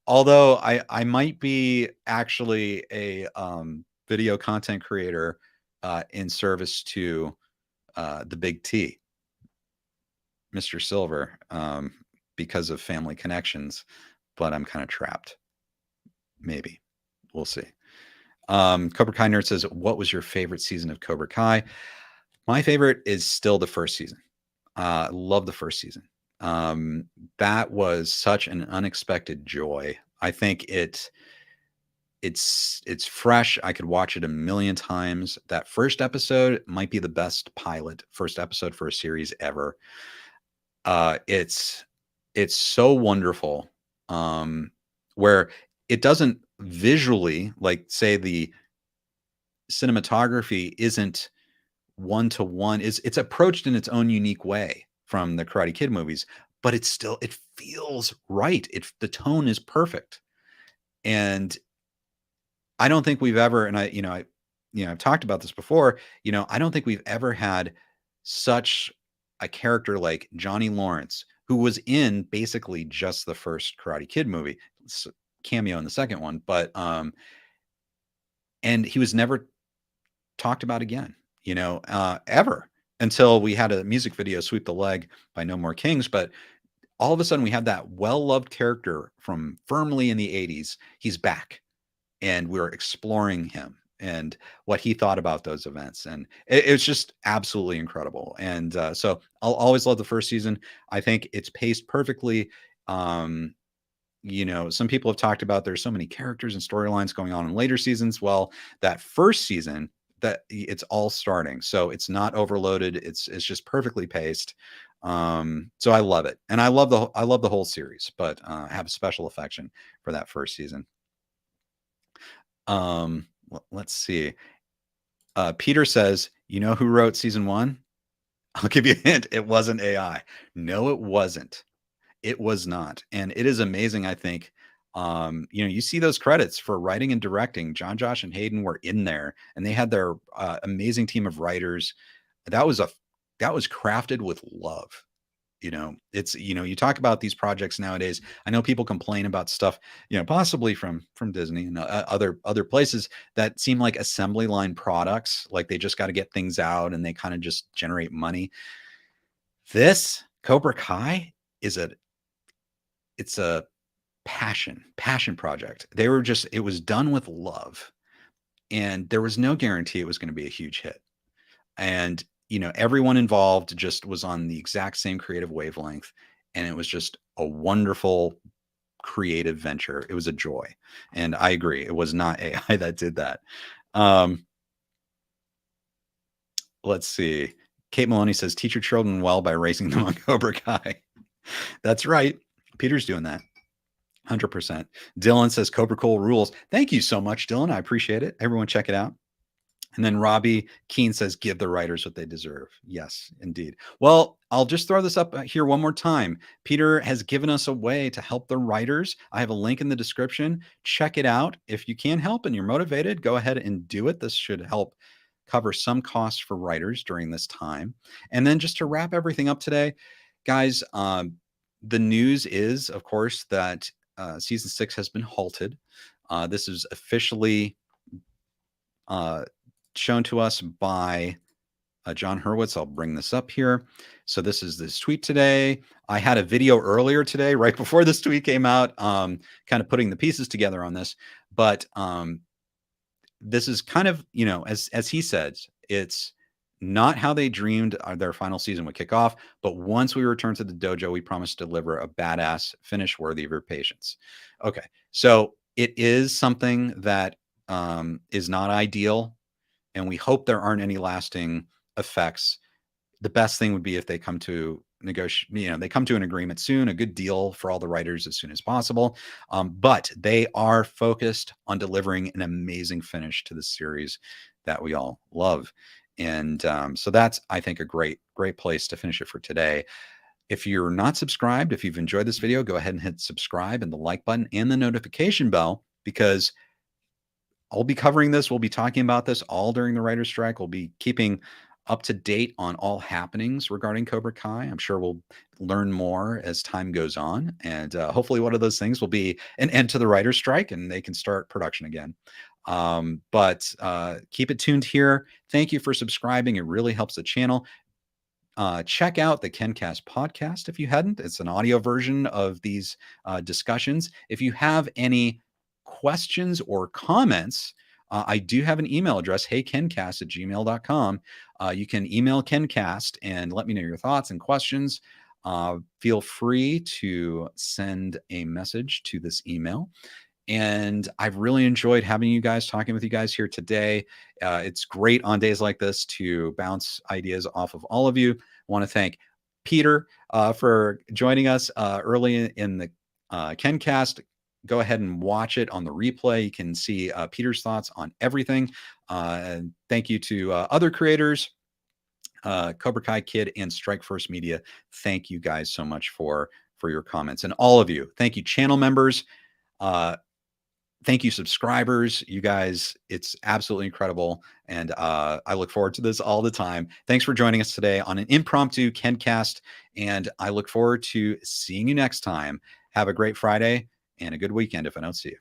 Although I might be actually a video content creator in service to the Big T, Mr. Silver, because of family connections, but I'm kind of trapped. Maybe. We'll see. Cobra Kai Nerd says, what was your favorite season of Cobra Kai? My favorite is still the first season. I love the first season. That was such an unexpected joy. I think it's fresh. I could watch it a million times. That first episode might be the best first episode for a series ever. It's so wonderful, where it doesn't visually, like, say, the cinematography isn't one-to-one. It's approached in its own unique way from the Karate Kid movies, but it feels right. The tone is perfect. And I don't think we've ever, and I've talked about this before, I don't think we've ever had such a character like Johnny Lawrence, who was in basically just the first Karate Kid movie, cameo in the second one, but and he was never talked about again, ever, until we had a music video, Sweep the Leg by No More Kings. But all of a sudden we have that well-loved character from firmly in the 80s. He's back, and we're exploring him and what he thought about those events. And it's just absolutely incredible. And so I'll always love the first season. I think it's paced perfectly. Some people have talked about there's so many characters and storylines going on in later seasons. Well, that first season, that it's all starting, so it's not overloaded. It's just perfectly paced. So I love it, and I love the whole series, but I have a special affection for that first season. Let's see. Peter says, you know who wrote season 1? I'll give you a hint. It wasn't AI. No, it wasn't. It was not. And it is amazing. I think, you see those credits for writing and directing. John, Josh, and Hayden were in there, and they had their amazing team of writers. That was crafted with love. You talk about these projects nowadays. I know people complain about stuff, possibly from Disney and other places that seem like assembly line products, like they just got to get things out and they kind of just generate money. This Cobra Kai it's a passion project. It was done with love, and there was no guarantee it was going to be a huge hit. And everyone involved just was on the exact same creative wavelength, and it was just a wonderful creative venture. It was a joy. And I agree, it was not AI that did that. Let's see. Kate Maloney says, teach your children well by raising them on Cobra Kai. That's right. Peter's doing that. 100%. Dylan says, Cobra Cole rules. Thank you so much, Dylan. I appreciate it. Everyone check it out. And then Robbie Keene says, give the writers what they deserve. Yes, indeed. Well, I'll just throw this up here one more time. Peter has given us a way to help the writers. I have a link in the description. Check it out. If you can help and you're motivated, go ahead and do it. This should help cover some costs for writers during this time. And then just to wrap everything up today, guys, the news is, of course, that season 6 has been halted. This is officially shown to us by John Hurwitz. I'll bring this up here. So this is this tweet today. I had a video earlier today, right before this tweet came out, kind of putting the pieces together on this. But this is kind of, you know, as he said, it's not how they dreamed their final season would kick off. But once we return to the dojo, we promise to deliver a badass finish worthy of your patience. Okay, so it is something that is not ideal, and we hope there aren't any lasting effects. The best thing would be if they come to negotiate, you know, they come to an agreement soon, a good deal for all the writers as soon as possible. But they are focused on delivering an amazing finish to the series that we all love. And so that's, I think, a great place to finish it for today. If you're not subscribed, if you've enjoyed this video, go ahead and hit subscribe and the like button and the notification bell, because I'll be covering this. We'll be talking about this all during the writer's strike. We'll be keeping up to date on all happenings regarding Cobra Kai. I'm sure we'll learn more as time goes on. And hopefully one of those things will be an end to the writer's strike and they can start production again. But keep it tuned here. Thank you for subscribing. It really helps the channel. Check out the KenCast podcast if you hadn't. It's an audio version of these discussions. If you have any questions or comments, I do have an email address, heykencast@gmail.com. You can email KenCast and let me know your thoughts and questions. Feel free to send a message to this email. And I've really enjoyed having you guys, talking with you guys here today. It's great on days like this to bounce ideas off of all of you. I want to thank Peter for joining us early in the KenCast. Go ahead and watch it on the replay. You can see Peter's thoughts on everything. And thank you to other creators, Cobra Kai Kid and Strike First Media. Thank you guys so much for your comments. And all of you, thank you, channel members. Thank you, subscribers. You guys, it's absolutely incredible. And I look forward to this all the time. Thanks for joining us today on an impromptu KenCast. And I look forward to seeing you next time. Have a great Friday and a good weekend if I don't see you.